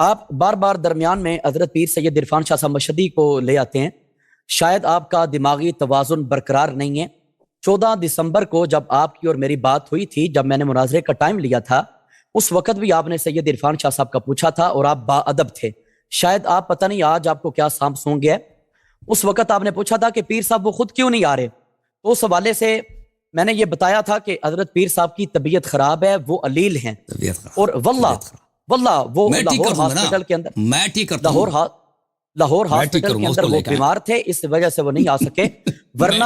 آپ بار بار درمیان میں حضرت پیر سید عرفان شاہ صاحب مشہدی کو لے آتے ہیں. شاید آپ کا دماغی توازن برقرار نہیں ہے. 14 دسمبر کو جب آپ کی اور میری بات ہوئی تھی، جب میں نے مناظرے کا ٹائم لیا تھا، اس وقت بھی آپ نے سید عرفان شاہ صاحب کا پوچھا تھا اور آپ با ادب تھے. شاید آپ پتہ نہیں آج آپ کو کیا سانپ سونگ گیا ہے. اس وقت آپ نے پوچھا تھا کہ پیر صاحب وہ خود کیوں نہیں آ رہے. تو اس حوالے سے میں نے یہ بتایا تھا کہ حضرت پیر صاحب کی طبیعت خراب ہے، وہ علیل ہیں، اور واللہ وہ لاہور ہاسپٹل کے اندر لاہور ہاسپٹل کے اندر وہ بیمار تھے، اس وجہ سے وہ نہیں آ سکے. ورنہ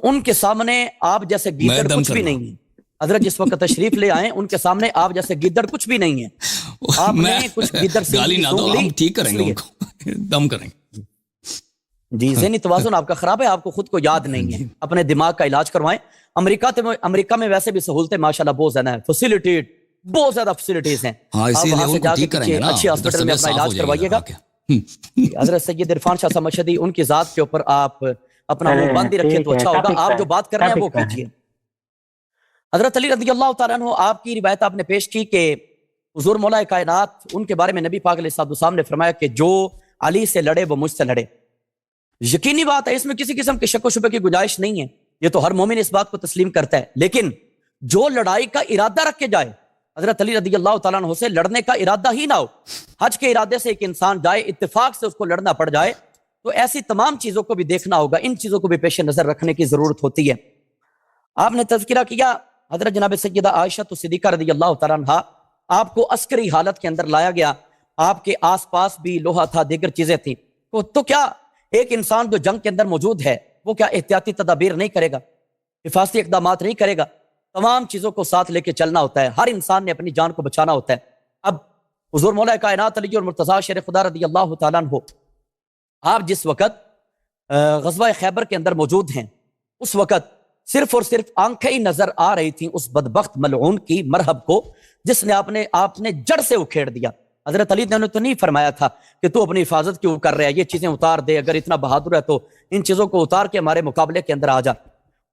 ان کے سامنے آپ جیسے گیدڑ کچھ بھی نہیں ہے. حضرت جس وقت تشریف لے آئے ان کے سامنے آپ جیسے گیدڑ کچھ بھی نہیں ہے. آپ نے کچھ گیدڑ سے گالی نہ دو، ہم ٹھیک کریں گے ان کو، دم کریں گے. جی ذہنی توازن آپ کا خراب ہے، آپ کو خود کو یاد نہیں ہے. اپنے دماغ کا علاج کروائیں. امریکہ میں ویسے بھی سہولتیں ماشاءاللہ بہت زیادہ ہیں، بہت زیادہ فیسلٹیز ہیں. آپ وہاں سے جا کے اچھی ہاسپٹل میں اپنا علاج کروائیے گا. حضرت سید عرفان شاہ صاحب مشہدی، ان کی ذات کے اوپر آپ اپنا منہ بند ہی رکھیں تو اچھا ہوگا. آپ جو بات کر رہے ہیں وہ کیجیے. حضرت علی رضی اللہ تعالیٰ عنہ، آپ کی روایت آپ نے پیش کی کہ حضور مولا کائنات، ان کے بارے میں نبی پاک علیہ السلام نے فرمایا کہ جو علی سے لڑے وہ مجھ سے لڑے. یقینی بات ہے، اس میں کسی قسم کے شک و شبہ کی گنجائش نہیں ہے. یہ تو ہر مومن اس بات کو تسلیم کرتا ہے. لیکن جو لڑائی کا ارادہ رکھ کے جائے، حضرت علی رضی اللہ تعالیٰ عنہ سے لڑنے کا ارادہ ہی نہ ہو، حج کے ارادے سے ایک انسان جائے، اتفاق سے اس کو لڑنا پڑ جائے، تو ایسی تمام چیزوں کو بھی دیکھنا ہوگا. ان چیزوں کو بھی پیش نظر رکھنے کی ضرورت ہوتی ہے. آپ نے تذکرہ کیا حضرت جناب سیدہ عائشہ صدیقہ رضی اللہ تعالیٰ عنہ، آپ کو عسکری حالت کے اندر لایا گیا. آپ کے آس پاس بھی لوہا تھا، دیگر چیزیں تھیں. تو کیا ایک انسان جو جنگ کے اندر موجود ہے وہ کیا احتیاطی تدابیر نہیں کرے گا، حفاظتی اقدامات نہیں کرے گا؟ تمام چیزوں کو ساتھ لے کے چلنا ہوتا ہے. ہر انسان نے اپنی جان کو بچانا ہوتا ہے. اب حضور مولا کائنات علی اور مرتضیٰ شیر خدا رضی اللہ تعالیٰ عنہ، آپ جس وقت غزوہ خیبر کے اندر موجود ہیں، اس وقت صرف اور صرف آنکھیں ہی نظر آ رہی تھیں اس بدبخت ملعون کی، مرہب کو، جس نے آپ نے جڑ سے اکھیڑ دیا. حضرت علی نے تو نہیں فرمایا تھا کہ تو اپنی حفاظت کیوں کر رہا ہے، یہ چیزیں اتار دے، اگر اتنا بہادر ہے تو ان چیزوں کو اتار کے ہمارے مقابلے کے اندر آ جا.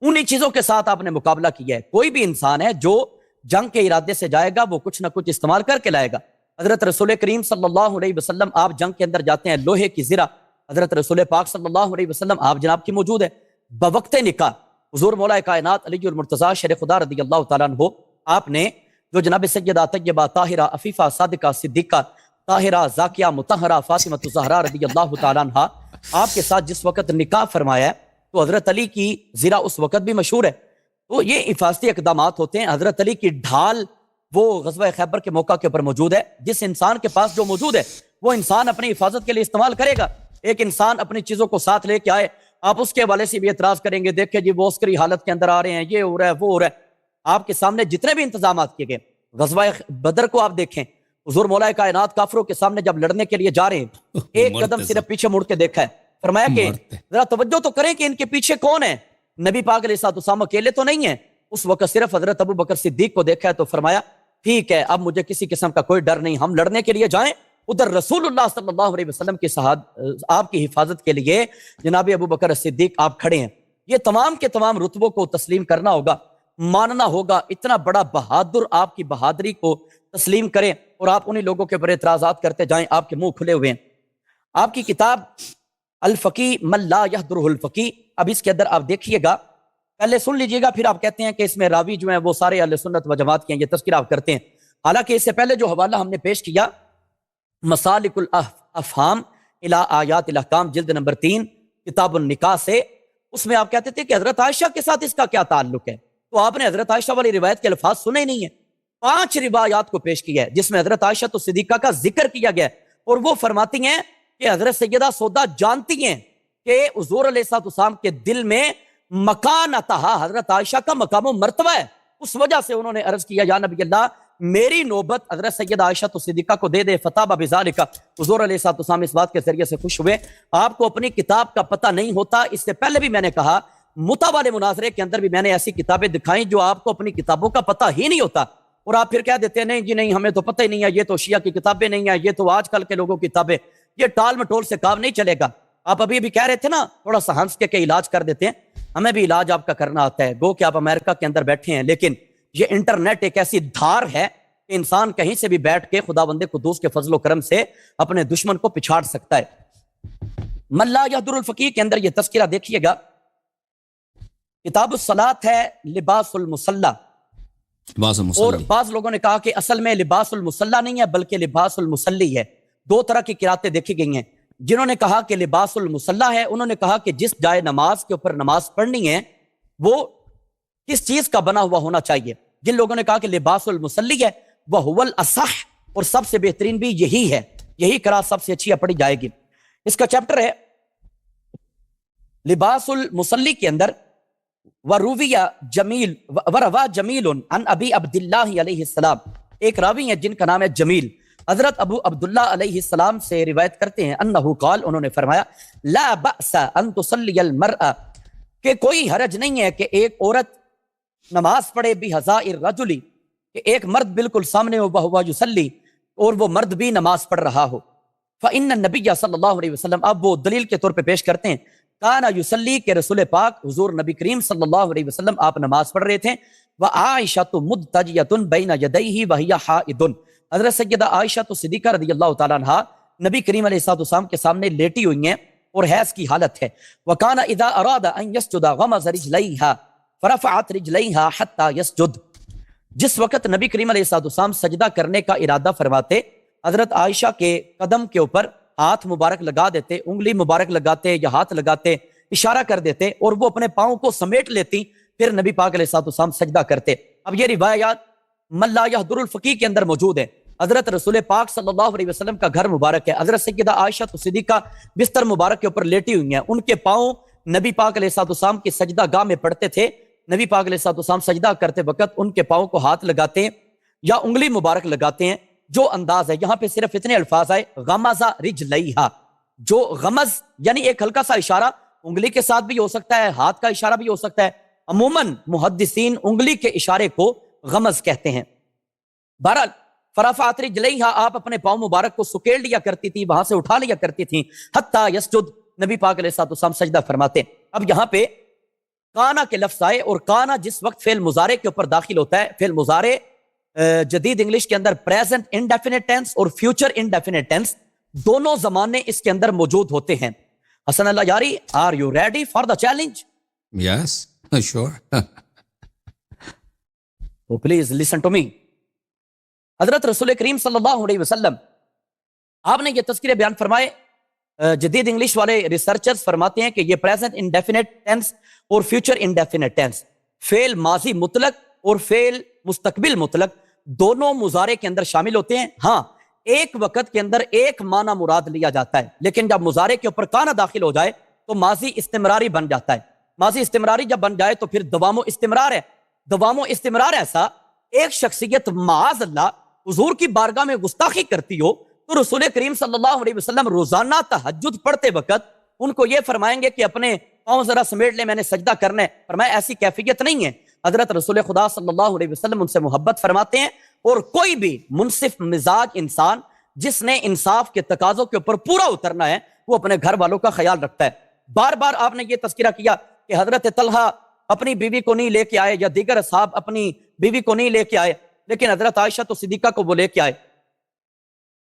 انہی چیزوں کے ساتھ آپ نے مقابلہ کیا ہے. کوئی بھی انسان ہے جو جنگ کے ارادے سے جائے گا وہ کچھ نہ کچھ استعمال کر کے لائے گا. حضرت رسول کریم صلی اللہ علیہ وسلم، آپ جنگ کے اندر جاتے ہیں، لوہے کی زرہ حضرت رسول پاک صلی اللہ علیہ وسلم آپ جناب کی موجود ہے. بوقت نکاح حضور مولا کائنات علی المرتضیٰ شیر خدا رضی اللہ تعالیٰ عنہ، آپ نے جو جناب سیدہ طیبہ طاہرہ عفیفہ صادقہ صدیقہ طاہرہ زاکیہ مطہرہ فاطمہ الزہرا رضی اللہ تعالیٰ عنہ، آپ کے ساتھ جس وقت نکاح فرمایا ہے، تو حضرت علی کی زرہ اس وقت بھی مشہور ہے. تو یہ حفاظتی اقدامات ہوتے ہیں. حضرت علی کی ڈھال وہ غزوہ خیبر کے موقع کے اوپر موجود ہے. جس انسان کے پاس جو موجود ہے وہ انسان اپنی حفاظت کے لیے استعمال کرے گا. ایک انسان اپنی چیزوں کو ساتھ لے کے آئے، آپ اس کے حوالے سے بھی اعتراض کریں گے، دیکھیں جی وہ عسکری حالت کے اندر آ رہے ہیں، یہ ہو رہا ہے، وہ ہو رہا ہے. آپ کے سامنے جتنے بھی انتظامات کیے گئے، غزوہ بدر کو آپ دیکھیں، حضور مولا کائنات کافروں کے سامنے جب لڑنے کے لیے جا رہے ہیں، ایک قدم صرف پیچھے مڑ کے دیکھا ہے. فرمایا کہ ذرا توجہ تو کریں کہ ان کے پیچھے کون ہے. نبی پاک علیہ السلام اکیلے تو نہیں ہیں. اس وقت صرف حضرت ابو بکر صدیق کو دیکھا ہے. تو فرمایا ٹھیک ہے، اب مجھے کسی قسم کا کوئی ڈر نہیں، ہم لڑنے کے لیے جائیں. ادھر رسول اللہ صلی اللہ علیہ وسلم کی آپ کی حفاظت کے لیے جناب ابو بکر صدیق آپ کھڑے ہیں. یہ تمام کے تمام رتبوں کو تسلیم کرنا ہوگا، ماننا ہوگا. اتنا بڑا بہادر آپ کی بہادری کو تسلیم کریں اور آپ انہی لوگوں کے اوپر اعتراضات کرتے جائیں. آپ کے منہ کھلے ہوئے ہیں. آپ کی کتاب الفقی من لا یحضرہ الفقی، اب اس کے اندر آپ دیکھیے گا، پہلے سن لیجئے گا، پھر آپ کہتے ہیں کہ اس میں راوی جو ہیں وہ سارے اہل سنت و جماعت کے ہیں، یہ تذکرہ آپ کرتے ہیں. حالانکہ اس سے پہلے جو حوالہ ہم نے پیش کیا، مسالک الافہام الی آیات الاحکام، جلد نمبر 3 کتاب النکاح سے، اس میں آپ کہتے تھے کہ حضرت عائشہ کے ساتھ اس کا کیا تعلق ہے. تو آپ نے حضرت عائشہ والی روایت کے الفاظ سنے نہیں ہیں. 5 روایات کو پیش کیا ہے جس میں حضرت عائشہ تو صدیقہ کا ذکر کیا گیا ہے، اور وہ فرماتی ہیں کہ حضرت سیدہ سودا جانتی ہیں کہ حضور علیہ السلام کے دل میں مکانتہا، حضرت عائشہ کا مقام و مرتبہ ہے. اس وجہ سے انہوں نے عرض کیا، یا نبی اللہ میری نوبت حضرت سیدہ عائشہ تو صدیقہ کو دے دے. فتابہ بذالک، حضور علیہ السلام اس بات کے ذریعے سے خوش ہوئے. آپ کو اپنی کتاب کا پتہ نہیں ہوتا. اس سے پہلے بھی میں نے کہا، متع والے مناظرے کے اندر بھی میں نے ایسی کتابیں دکھائیں جو آپ کو اپنی کتابوں کا پتہ ہی نہیں ہوتا، اور آپ پھر کہہ دیتے ہیں نہیں جی نہیں، ہمیں تو پتہ ہی نہیں ہے، یہ تو شیعہ کی کتابیں نہیں ہیں، یہ تو آج کل کے لوگوں کی کتابیں. یہ ٹال مٹول سے کام نہیں چلے گا. آپ ابھی بھی کہہ رہے تھے نا، تھوڑا سا ہنس کے علاج کر دیتے ہیں. ہمیں بھی علاج آپ کا کرنا آتا ہے. گو کہ آپ امریکہ کے اندر بیٹھے ہیں، لیکن یہ انٹرنیٹ ایک ایسی دھار ہے کہ انسان کہیں سے بھی بیٹھ کے خداوند قدوس کے فضل و کرم سے اپنے دشمن کو پچھاڑ سکتا ہے۔ ملا یہدر الفقیہ کے اندر یہ تذکرہ دیکھیے گا، کتاب الصلاۃ ہے لباس المصلی، اور بعض لوگوں نے کہا کہ اصل میں لباس المصلی نہیں ہے بلکہ لباس المصلی ہے۔ دو طرح کی قراتیں دیکھی گئی ہیں۔ جنہوں نے کہا کہ لباس المصلی ہے، انہوں نے کہا کہ جس جائے نماز کے اوپر نماز پڑھنی ہے وہ کس چیز کا بنا ہوا ہونا چاہیے۔ جن لوگوں نے کہا کہ لباس المصلی ہے وہ هو الاصح، اور سب سے بہترین بھی یہی ہے، یہی قرات سب سے اچھی پڑھی جائے گی۔ اس کا چیپٹر ہے لباس المصلی کے اندر، ورویہ جمیل وروا جمیل عن ابی عبداللہ علیہ السلام، ایک راوی ہیں جن کا نام ہے جمیل، حضرت ابو عبداللہ علیہ السلام سے روایت کرتے ہیں انہو قال، انہوں نے فرمایا لا بأس ان تصلی المرأة، کہ کوئی حرج نہیں ہے کہ ایک عورت نماز پڑھے بحذاء الرجل، کہ ایک مرد بالکل سامنے ہو وہو یصلی، اور وہ مرد بھی نماز پڑھ رہا ہو۔ فإن النبی صلی اللہ علیہ وسلم، اب وہ دلیل کے طور پہ پیش کرتے ہیں، کانا یصلی، کہ رسول پاک حضور نبی کریم صلی اللہ علیہ وسلم آپ نماز پڑھ رہے تھے، وعائشۃ مضطجعۃ بین یدیہ وہی حائض، حضرت سیدہ عائشہ صدیقہ رضی اللہ تعالیٰ عنہا نبی کریم علیہ السلام کے سامنے لیٹی ہوئی ہیں اور حیض کی حالت ہے۔ وکان اذا اراد ان یسجد غمز رجلیہا فرفعت رجلیہا حتی یسجد، جس وقت نبی کریم علیہ السلام سجدہ کرنے کا ارادہ فرماتے، حضرت عائشہ کے قدم کے اوپر ہاتھ مبارک لگا دیتے، انگلی مبارک لگاتے یا ہاتھ لگاتے، اشارہ کر دیتے، اور وہ اپنے پاؤں کو سمیٹ لیتی، پھر نبی پاک علیہ السلام سجدہ کرتے۔ اب یہ روایات ملا یہدر الفقیہ کے اندر موجود ہے۔ حضرت رسول پاک صلی اللہ علیہ وسلم کا گھر مبارک ہے، حضرت سیدہ عائشہ صدیقہ بستر مبارک کے اوپر لیٹی ہوئی ہیں، ان کے پاؤں نبی پاک علیہ السلام کی سجدہ گاہ میں پڑتے تھے۔ نبی پاک علیہ السلام سجدہ کرتے وقت ان کے پاؤں کو ہاتھ لگاتے ہیں یا انگلی مبارک لگاتے ہیں۔ جو انداز ہے یہاں پہ صرف اتنے الفاظ آئے غمز رجلیہا، جو غمز یعنی ایک ہلکا سا اشارہ، انگلی کے ساتھ بھی ہو سکتا ہے، ہاتھ کا اشارہ بھی ہو سکتا ہے، عموماً محدثین انگلی کے اشارے کو غمز کہتے ہیں۔ بہرحال فرفعت رجلیہا، آپ اپنے پاؤں مبارک کو سکیڑ لیا کرتی تھی، وہاں سے اٹھا لیا کرتی تھی، حتی یسجد، نبی پاک علیہ السلام سجدہ فرماتے۔ اب یہاں پہ کانا کے لفظ آئے، اور کانا جس وقت فعل مضارع کے اوپر داخل ہوتا ہے، فعل مضارع جدید انگلش کے اندر پریزنٹ انڈیفینٹ ٹینس اور فیوچر انڈیفینٹ ٹینس دونوں زمانے اس کے اندر موجود ہوتے ہیں۔ حسن اللہ یاری، are you ready for the challenge? Yes sure. Please listen to me. حضرت رسول کریم صلی اللہ علیہ وسلم آپ نے یہ تذکرے بیان فرمائے، جدید انگلش والے ریسرچرز فرماتے ہیں کہ یہ پریزنٹ انڈیفینٹ ٹینس اور فیوچر انڈیفینٹ ٹینس، فعل ماضی مطلق اور فعل مستقبل مطلق دونوں مضارع کے اندر شامل ہوتے ہیں۔ ہاں، ایک وقت کے اندر ایک معنی مراد لیا جاتا ہے، لیکن جب مضارع کے اوپر کانا داخل ہو جائے تو ماضی استمراری بن جاتا ہے۔ ماضی استمراری جب بن جائے تو پھر دوام و استمرار ہے۔ دوام و استمرار ایسا، ایک شخصیت معاذ اللہ حضور کی بارگاہ میں گستاخی کرتی ہو تو رسول کریم صلی اللہ علیہ وسلم روزانہ تہجد پڑھتے وقت ان کو یہ فرمائیں گے کہ اپنے پاؤں ذرا سمیٹ لیں، میں نے سجدہ کرنا ہے۔ فرمایا ایسی کیفیت نہیں ہے۔ حضرت رسول خدا صلی اللہ علیہ وسلم ان سے محبت فرماتے ہیں، اور کوئی بھی منصف مزاج انسان جس نے انصاف کے تقاضوں کے اوپر پورا اترنا ہے وہ اپنے گھر والوں کا خیال رکھتا ہے۔ بار بار آپ نے یہ تذکرہ کیا کہ حضرت طلحہ اپنی بیوی کو نہیں لے کے آئے یا دیگر اصحاب اپنی بیوی کو نہیں لے کے آئے، لیکن حضرت عائشہ تو صدیقہ کو وہ لے کے آئے۔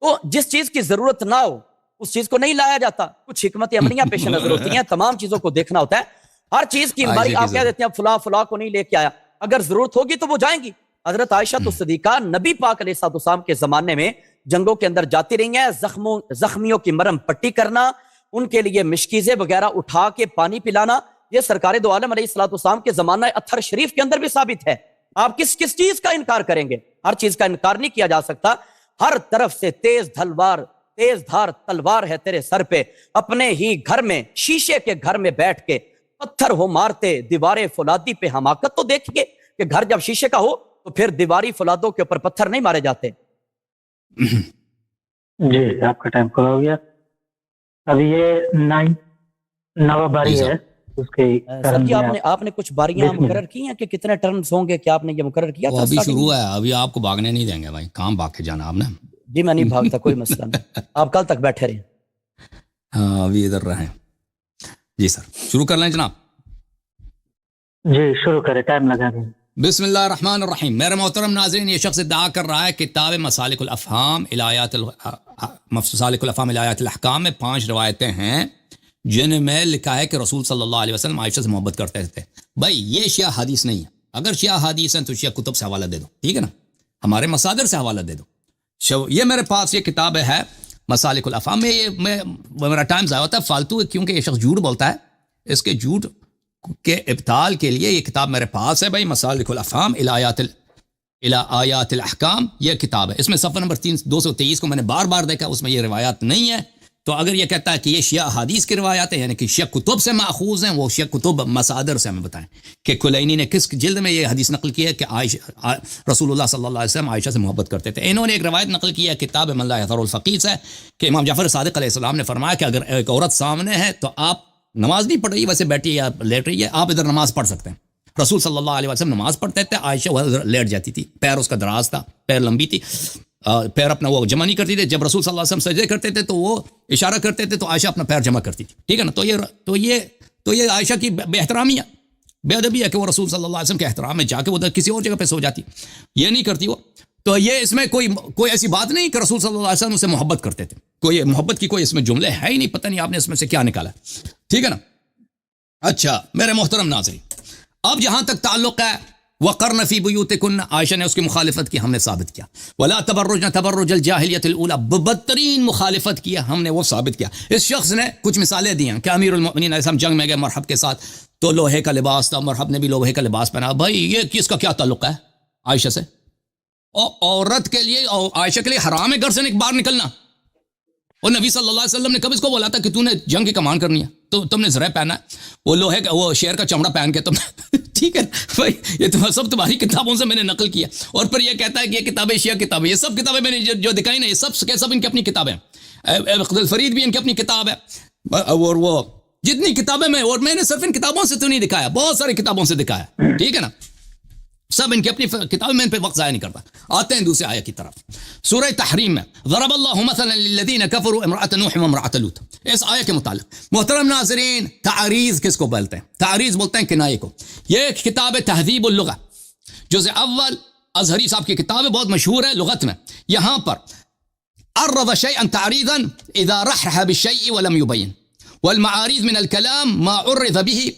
تو جس چیز کی ضرورت نہ ہو اس چیز کو نہیں لایا جاتا، کچھ حکمت عملیاں پیش نظر ہوتی ہیں، تمام چیزوں کو دیکھنا ہوتا ہے۔ ہر چیز کی انباری آپ کہہ دیتے ہیں فلاں فلاں کو نہیں لے کے آیا، اگر ضرورت ہوگی تو وہ جائیں گی۔ حضرت عائشہ تو صدیقہ نبی پاک علیہ السلام کے زمانے میں جنگوں کے اندر جاتی رہی ہیں، زخمیوں کی مرہم پٹی کرنا، ان کے لیے مشکیزیں وغیرہ اٹھا کے پانی پلانا، یہ سرکار دو عالم علیہ السلام کے زمانہ اطہر شریف کے اندر بھی ثابت ہے۔ آپ کس چیز کا انکار کریں گے؟ ہر چیز کا انکار نہیں کیا جا سکتا۔ ہر طرف سے تیز دھار تلوار ہے تیرے سر پہ، اپنے ہی گھر میں شیشے کے گھر میں بیٹھ کے پتھر ہو مارتے دیوارے فولادی پہ حماقت تو دیکھیے کہ گھر جب شیشے کا ہو تو پھر دیواری فولادوں کے اوپر پتھر نہیں مارے جاتے۔ جی آپ کا ٹائم پورا ہو گیا، ابھی یہ 9 باری ہے اس کے۔ سر جی آپ نے کچھ باریاں مقرر کی ہیں کہ کتنے ٹرنز ہوں گے؟ کہ آپ نے یہ مقرر کیا تھا؟ ابھی شروع ہے، ابھی آپ کو بھاگنے نہیں دیں گے بھائی، کام بھاگ کے جانا آپ نے۔ جی میں نہیں بھاگتا، کوئی مسئلہ نہیں، آپ کل تک بیٹھے رہیں۔ ہاں ابھی ادھر رہیں۔ جی سر شروع کر لیں جناب؟ جی شروع کریں، ٹائم لگا دیں۔ بسم اللہ الرحمن الرحیم. میرے محترم ناظرین، یہ شخص ادعا کر رہا ہے کتاب مسالک الافہام الایات الاحکام میں 5 روایتیں ہیں جن میں لکھا ہے کہ رسول صلی اللہ علیہ وسلم عائشہ سے محبت کرتے تھے. بھائی یہ شیعہ حدیث نہیں ہے. اگر شیعہ حدیث ہیں تو شیعہ کتب سے حوالہ دے دو، ٹھیک ہے نا، ہمارے مصادر سے حوالہ دے دو. یہ میرے پاس یہ کتاب ہے مسالک الافہام میں میرا ٹائم ضائع ہوتا ہے فالتو، کیونکہ یہ شخص جھوٹ بولتا ہے. اس کے جھوٹ کے ابطال کے لیے یہ کتاب میرے پاس ہے بھائی، مسالک الافہام آیات الاحکام. یہ کتاب ہے، اس میں صفحہ نمبر 223 کو میں نے بار بار دیکھا، اس میں یہ روایات نہیں ہے. تو اگر یہ کہتا ہے کہ یہ شیعہ حدیث کی روایات ہیں، یعنی کہ شیعہ کتب سے ماخوذ ہیں، وہ شیعہ کتب مصادر سے ہمیں بتائیں کہ کلینی نے کس جلد میں یہ حدیث نقل کی ہے کہ رسول اللہ صلی اللہ علیہ وسلم عائشہ سے محبت کرتے تھے. انہوں نے ایک روایت نقل کی ہے کتاب من لا یظہر الفقیہ سے کہ امام جعفر صادق علیہ السلام نے فرمایا کہ اگر ایک عورت سامنے ہے تو آپ نماز نہیں پڑھ رہی، ویسے بیٹھی یا لیٹ رہی ہے، آپ ادھر نماز پڑھ سکتے ہیں. رسول صلی اللہ علیہ وسلم نماز پڑھتے تھے، عائشہ ادھر لیٹ جاتی تھی، پیر اس کا دراز تھا، پیر لمبی تھی، پیر اپنا وہ جمع نہیں کرتی تھی. جب رسول صلی اللہ علیہ وسلم سجدے کرتے تھے تو وہ اشارہ کرتے تھے تو عائشہ اپنا پیر جمع کرتی تھی، ٹھیک ہے نا. تو یہ عائشہ کی بے احترامی ہے، بے ادبی ہے کہ وہ رسول صلی اللہ علیہ وسلم کے احترام میں جا کے وہ کسی اور جگہ پہ سو جاتی، یہ نہیں کرتی وہ. تو یہ اس میں کوئی ایسی بات نہیں کہ رسول صلی اللہ علیہ وسلم اسے محبت کرتے تھے. کوئی محبت کی کوئی اس میں جملے ہے ہی نہیں، پتہ نہیں آپ نے اس میں سے کیا نکالا، ٹھیک ہے نا. اچھا میرے محترم ناظرین، اب جہاں تک تعلق ہے وقرن فی بیوتکن، عائشہ نے اس کی مخالفت کی، ہم نے ثابت کیا. ولا تبرجن تبرج الجاہلیت الاولی، بدترین مخالفت کیا، ہم نے وہ ثابت کیا. اس شخص نے کچھ مثالیں دی ہیں کہ امیر المؤمنین علیہ السلام جنگ میں گئے مرحب کے ساتھ تو لوہے کا لباس تھا، مرحب نے بھی لوہے کا لباس پہنا. بھائی یہ کس کا کیا تعلق ہے عائشہ سے؟ اور عورت کے لیے اور عائشہ کے لیے حرام ہے گھر سے باہر نکلنا. اور نبی صلی اللہ علیہ وسلم نے کب اس کو بولا تھا کہ تو نے جنگ کی کمان کرنی ہے تو تم نے زرہ پہنا ہے، وہ لوہے کا وہ شیر کا چمڑا پہن کے تم ٹھیک ہے بھائی، یہ تو سب تمہاری کتابوں سے میں نے نقل کیا. اور پھر یہ کہتا ہے کہ یہ کتابیں شیعہ کتابیں، یہ سب کتابیں میں نے جو دکھائی نا، یہ سب ان کی اپنی کتابیں ہیں. الفرید بھی ان کی اپنی کتاب ہے، اور وہ جتنی کتابیں میں نے صرف ان کتابوں سے تو نہیں دکھایا، بہت ساری کتابوں سے دکھایا، ٹھیک ہے نا. سب ان کی اپنی کتابیں، میں ان پہ وقت ضائع نہیں کرتا. آتے ہیں دوسرے آیت کی طرف، سورہ تحریم میں ضرب اللہ مثلا للذین کفروا امرأۃ نوح وامرأۃ لوط. اس آیت کے متعلق محترم ناظرین، تعریض کس کو بولتے ہیں؟ تعریض بولتے ہیں کنایے کو. یہ کتاب تہذیب اللغہ جزء اول ازہری صاحب کی کتاب ہے، بہت مشہور ہے لغت میں. یہاں پر عرض شیئا تعریضا اذا رحرح بالشیء ولم يبین، والمعارض من الکلام ما عرض به.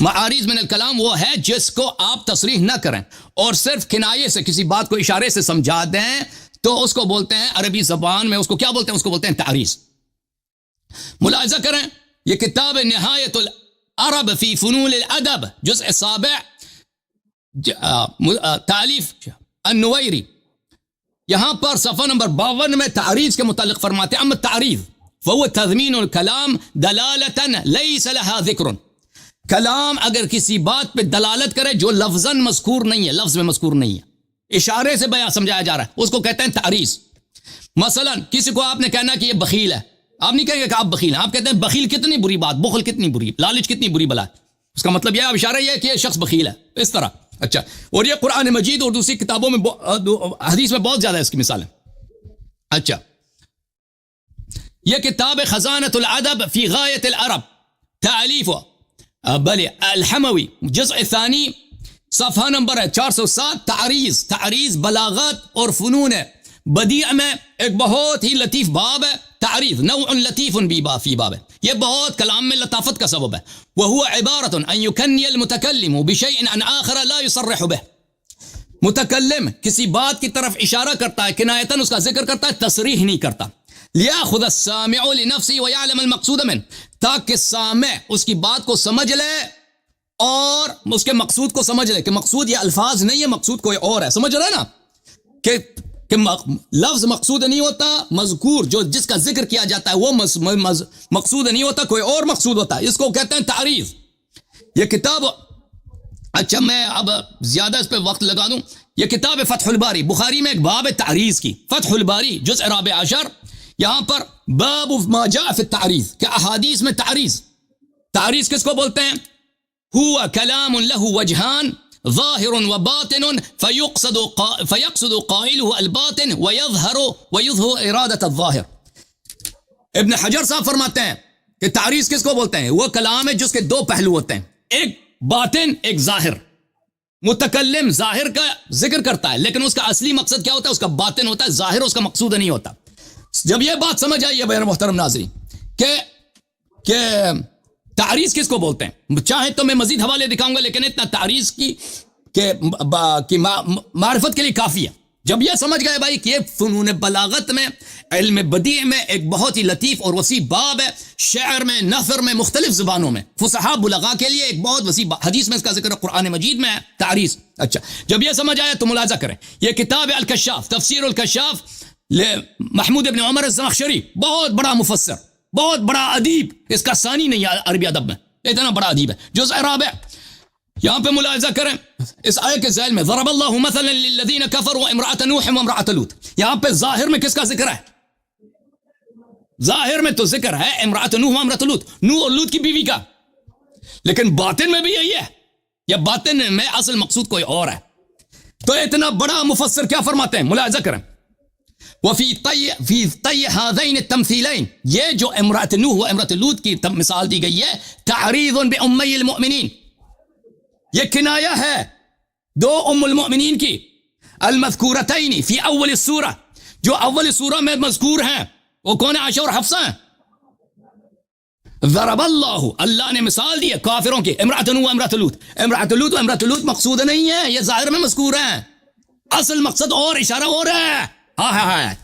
معارض من الکلام وہ ہے جس کو آپ تصریح نہ کریں اور صرف کنایے سے کسی بات کو اشارے سے سمجھا دیں تو اس کو بولتے ہیں عربی زبان میں، اس کو کیا بولتے ہیں؟ اس کو بولتے ہیں تعریض. ملاحظہ کریں، یہ کتاب نہایت العرب فی فنون الادب جزء 7 تالیف النویری، یہاں پر صفحہ نمبر 52 میں تعریض کے متعلق فرماتے ہیں: اما التعریض فهو تضمین الکلام دلالتا لیس لها ذکر. کلام اگر کسی بات پہ دلالت کرے جو لفظاً مذکور نہیں ہے، لفظ میں مذکور نہیں ہے، اشارے سے بیان سمجھایا جا رہا ہے، اس کو کہتے ہیں تعریض. مثلا کسی کو آپ نے کہنا کہ یہ بخیل ہے، آپ نہیں کہیں گے کہ آپ بخیل ہیں، آپ کہتے ہیں بخیل کتنی بری بات، بخل کتنی بری، لالچ کتنی بری بلا ہے. اس کا مطلب یہ اشارہ یہ ہے کہ یہ شخص بخیل ہے، اس طرح. اچھا، اور یہ قرآن مجید اور دوسری کتابوں میں حدیث میں بہت زیادہ ہے اس کی مثالیں. اچھا، یہ کتاب خزانۃ الادب فی غایت العرب تالیف بلی الحموی جزء ثانی صفحہ نمبر ہے 407. تعریض بلاغت اور فنون بدیع میں ایک بہت ہی لطیف باب ہے. تعریض نوع لطیف فی باب ہے، یہ بہت کلام میں لطافت کا سبب ہے. وہو عبارت ان یکنی المتکلم بشیء عن آخر لا یصرح به. متکلم کسی بات کی طرف اشارہ کرتا ہے، کنایتاً اس کا ذکر کرتا ہے، تصریح نہیں کرتا. لیاخذ السامع لنفسه ويعلم المقصود منه، تاکہ سامع اس کی بات کو سمجھ لے اور اس کے مقصود کو سمجھ لے کہ مقصود یہ الفاظ نہیں ہے، مقصود کوئی اور ہے. سمجھ رہے نا کہ لفظ مقصود نہیں ہوتا، مذکور جو جس کا ذکر کیا جاتا ہے وہ مقصود نہیں ہوتا، کوئی اور مقصود ہوتا ہے. اس کو کہتے ہیں تعریض. یہ کتاب، اچھا میں اب زیادہ اس پہ وقت لگا دوں، یہ کتاب فتح الباری، بخاری میں ایک باب ہے تعریض کی، فتح الباری جزء 14، یہاں پر باب ما جاء فی التعریض کہ احادیث میں تعریض کس کو بولتے ہیں؟ هو کلام له وجہان ظاہر و باطن فیقصد قائله الباطن ویظہر ارادت الظاہر. ابن حجر صاحب فرماتے ہیں کہ تعریض کس کو بولتے ہیں؟ وہ کلام ہے جس کے 2 پہلو ہوتے ہیں، ایک باطن ایک ظاہر. متکلم ظاہر کا ذکر کرتا ہے لیکن اس کا اصلی مقصد کیا ہوتا ہے؟ اس کا باطن ہوتا ہے، ظاہر اس کا مقصود نہیں ہوتا. جب یہ بات سمجھ آئی ہے میرے محترم ناظرین کہ تعریض کس کو بولتے ہیں، چاہے تو میں مزید حوالے دکھاؤں گا لیکن اتنا تعریض کی معرفت کے لیے کافی ہے. جب یہ سمجھ گئے بھائی کہ یہ فنون بلاغت میں، علم بدیع میں ایک بہت ہی لطیف اور وسیع باب ہے، شعر میں، نثر میں، مختلف زبانوں میں، فصحاء بلغاء کے لیے ایک بہت وسیع حدیث میں اس کا ذکر ہے، قرآن مجید میں ہے تعریض. اچھا جب یہ سمجھ آیا تو ملاحظہ کریں، یہ کتاب ہے الکشاف، تفسیر الکشاف محمود ابن عمر الزمخشری، بہت بڑا مفسر، بہت بڑا ادیب، اس کا ثانی نہیں ہے عربی ادب میں، اتنا بڑا ادیب ہے. جزء رابع یہاں پہ ملاحظہ کریں اس آیت کے ذیل میں، ضرب اللہ مثلا للذین کفروا امرأۃ نوح وامرأۃ لوط. یہاں پہ ظاہر میں کس کا ذکر ہے؟ ظاہر میں تو ذکر ہے امرأۃ نوح وامرأۃ لوط، نوح اور لوط کی بیوی کا، لیکن باطن میں بھی یہی ہے، یا باطن میں اصل مقصود کوئی اور ہے. تو اتنا بڑا مفسر کیا فرماتے ہیں، ملاحظہ کریں، وفی طی هذین التمثیلین، یہ جو امرأۃ نوح و امرأۃ لوط کی مثال دی گئی ہے، تعریض بامی المؤمنین، یہ کنایہ ہے دو ام المؤمنین کی، المذکورتین فی اول السورہ، جو اول سورہ میں مذکور ہیں، وہ کون ہے؟ عائشہ اور حفصہ ہیں. ضرب اللہ، اللہ نے مثال دی ہے کافروں کی، امرأۃ نوح و امرأۃ لوط، امرأۃ لوط و امرأۃ لوط مقصود نہیں ہے، یہ ظاہر میں مذکور ہیں، اصل مقصد اور اشارہ اور ہے. ہاں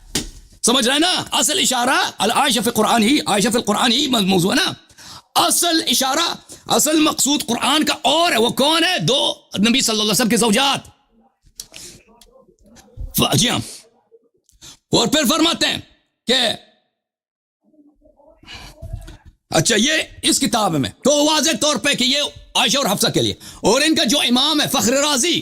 سمجھ رہے نا، اصل اشارہ عائشہ فی القرآن ہی، عائشہ فی القرآن ہی موضوع ہے نا، اصل اشارہ، اصل مقصود قرآن کا اور ہے. وہ کون ہے؟ دو نبی صلی اللہ علیہ وسلم کے زوجات. جی ہاں، اور پھر فرماتے ہیں کہ اچھا یہ اس کتاب میں تو واضح طور پہ کہ یہ عائشہ اور حفصہ کے لیے، اور ان کا جو امام ہے فخر رازی،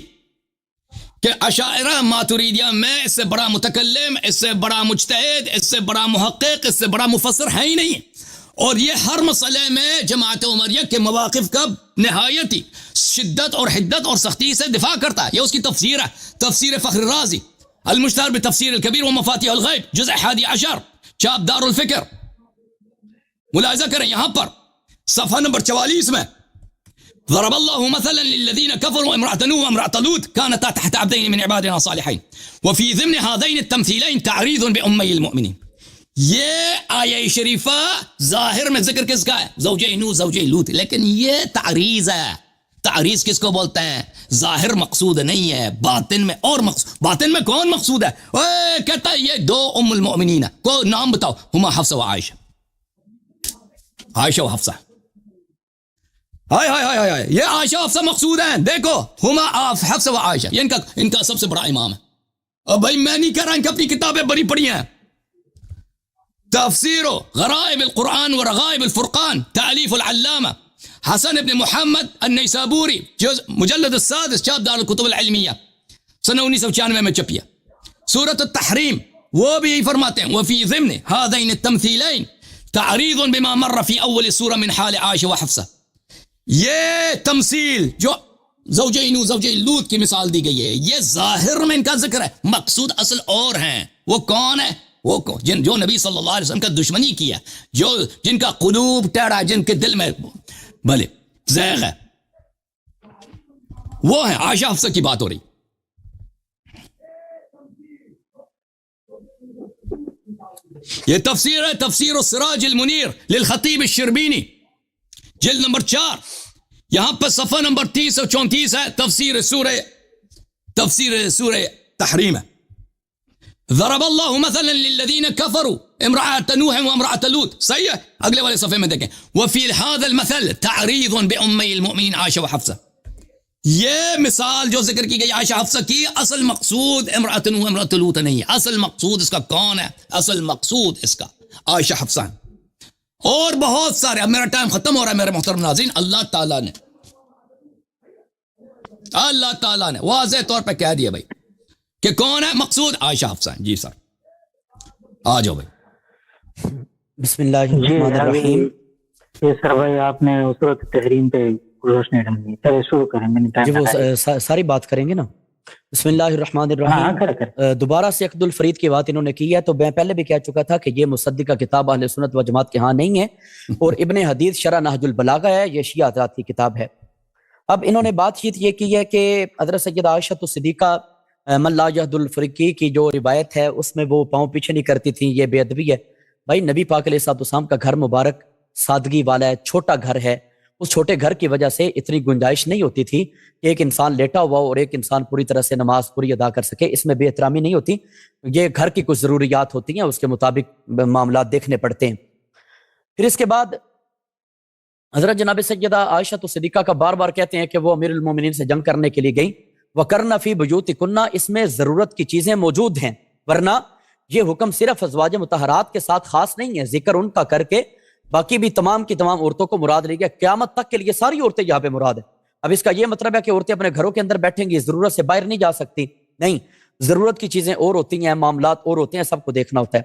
کہ اشاعرہ ماتریدیہ میں اس سے بڑا متکلم، اس سے بڑا مجتہد، اس سے بڑا محقق، اس سے بڑا مفسر ہے ہی نہیں. اور یہ ہر مسئلے میں جماعت عمریہ کے مواقف کا نہایت ہی شدت اور حدت اور سختی سے دفاع کرتا ہے. یہ اس کی تفسیر ہے، تفسیر فخر رازی المشتہر بتفسیر الکبیر و مفاتیح الغیب، جزء 11 چاپ دار الفکر. ملاحظہ کریں یہاں پر صفحہ نمبر 44 میں، ضرب اللہ مثلا للذین کفروا امرأۃ نوح وامرأۃ لوط كانتا تحت عبدین من عبادنا صالحین وفی ضمن هذین التمثیلین تعریض بامی المؤمنین. یہ آیہ شریفہ ظاہر میں ذکر کس کا ہے؟ زوجہ نوح زوجہ لوط، لیکن یہ تعریض ہے. تعریض کس کو بولتے ہیں؟ ظاہر مقصود نہیں ہے، باطن میں اور مقصود. باطن میں کون مقصود ہے؟ کہتا ہے یہ دو ام المؤمنین، کو نام بتاؤ، ہما حفصہ و عائشہ، عائشہ و حفصہ. ہائے ہائے ہائے ہائے، یہ عائشہ و حفصہ مقصود ہیں. دیکھو ہما حفصہ و عائشہ، یہ ان کا سب سے بڑا امام ہے. اور بھائی میں نہیں کہہ رہا، ان کی اپنی کتابیں بڑی پڑی ہیں، تفسیر غرائب القرآن و رغائب الفرقان، تالیف العلامہ حسن ابن محمد النیسابوری، مجلد السادس، چاپ دار الکتب العلمیہ، سنہ 1996 میں چھپی ہے. سورۃ التحریم وہ بھی یہی فرماتے ہیں، وفی ضمن هذین التمثیلین تعریض بما مر فی اول سورہ من حال عائشہ و حفصہ. یہ تمثیل جو زوجہ نوح زوجہ لوط کی مثال دی گئی ہے، یہ ظاہر میں ان کا ذکر ہے، مقصود اصل اور ہیں. وہ کون ہے؟ وہ جو نبی صلی اللہ علیہ وسلم کا دشمنی کیا، جو جن کا قلوب ٹیڑھا، جن کے دل میں بھلے زیغ ہے، وہ ہے. عائشہ حفصہ کی بات ہو رہی. یہ تفسیر ہے، تفسیر السراج المنیر للخطیب الشربینی، جلد نمبر 4، یہاں پر صفحہ نمبر 30 اور 34 ہے، تفسیر سورہ تحریم ہے. ضرب اللہ مثلا للذین کفروا امرأۃ نوح وامرأۃ لوط، صحیح ہے. اگلے والے صفحے میں دیکھیں، وفی هذا المثل تعریض بامی المؤمنین عائشہ و حفصہ. یہ مثال جو ذکر کی گئی عائشہ حفصہ کی، اصل مقصود امرأۃ نوح امرأۃ لوط نہیں ہے. اصل مقصود اس کا کون ہے؟ اصل مقصود اس کا عائشہ حفصہ ہے. اور بہت سارے، اب میرا ٹائم ختم ہو رہا ہے میرے محترم ناظرین. اللہ تعالیٰ نے واضح طور پہ کہہ دیا بھائی کہ کون ہے مقصود؟ عائشہ حفصہ. جی سر آ جاؤ بھائی. بسم اللہ الرحمن الرحیم. یہ سر بھائی آپ نے سورۃ التحریم پہ روشنی ڈالی، چلے شروع کریں. میں نے جی وہ ساری بات کریں گے نا. بسم اللہ الرحمن الرحیم. دوبارہ سے عقد الفرید کی بات انہوں نے کی ہے، تو میں پہلے بھی کہہ چکا تھا کہ یہ مصدقہ کتاب اہل سنت و جماعت کے ہاں نہیں ہے، اور ابن حدیث شرح نہج البلاغہ ہے، یہ شیعہ حضرات کی کتاب ہے. اب انہوں نے بات چیت یہ کی ہے کہ حضرت سیدہ عائشہ صدیقہ من لا یہد الفریقی کی جو روایت ہے اس میں وہ پاؤں پیچھے نہیں کرتی تھیں، یہ بے ادبی ہے. بھائی نبی پاک علیہ الصلوۃ والسلام کا گھر مبارک سادگی والا ہے، چھوٹا گھر ہے. اس چھوٹے گھر کی وجہ سے اتنی گنجائش نہیں ہوتی تھی کہ ایک انسان لیٹا ہوا ہو اور ایک انسان پوری طرح سے نماز پوری ادا کر سکے. اس میں بے احترامی نہیں ہوتی، یہ گھر کی کچھ ضروریات ہوتی ہیں، اس کے مطابق معاملات دیکھنے پڑتے ہیں. پھر اس کے بعد حضرت جناب سیدہ عائشہ صدیقہ کا بار بار کہتے ہیں کہ وہ امیر المومنین سے جنگ کرنے کے لیے گئیں. وَقَرْنَ فِي بُيُوتِكُنَّ، اس میں ضرورت کی چیزیں موجود ہیں، ورنہ یہ حکم صرف ازواج مطہرات کے ساتھ خاص نہیں ہے، ذکر ان کا کر کے باقی بھی تمام کی تمام عورتوں کو مراد لی گیا. قیامت تک کے لیے ساری عورتیں یہاں پہ مراد ہیں. اب اس کا یہ مطلب ہے کہ عورتیں اپنے گھروں کے اندر بیٹھیں گی، ضرورت سے باہر نہیں جا سکتی؟ نہیں، ضرورت کی چیزیں اور ہوتی ہیں، معاملات اور ہوتے ہیں، سب کو دیکھنا ہوتا ہے.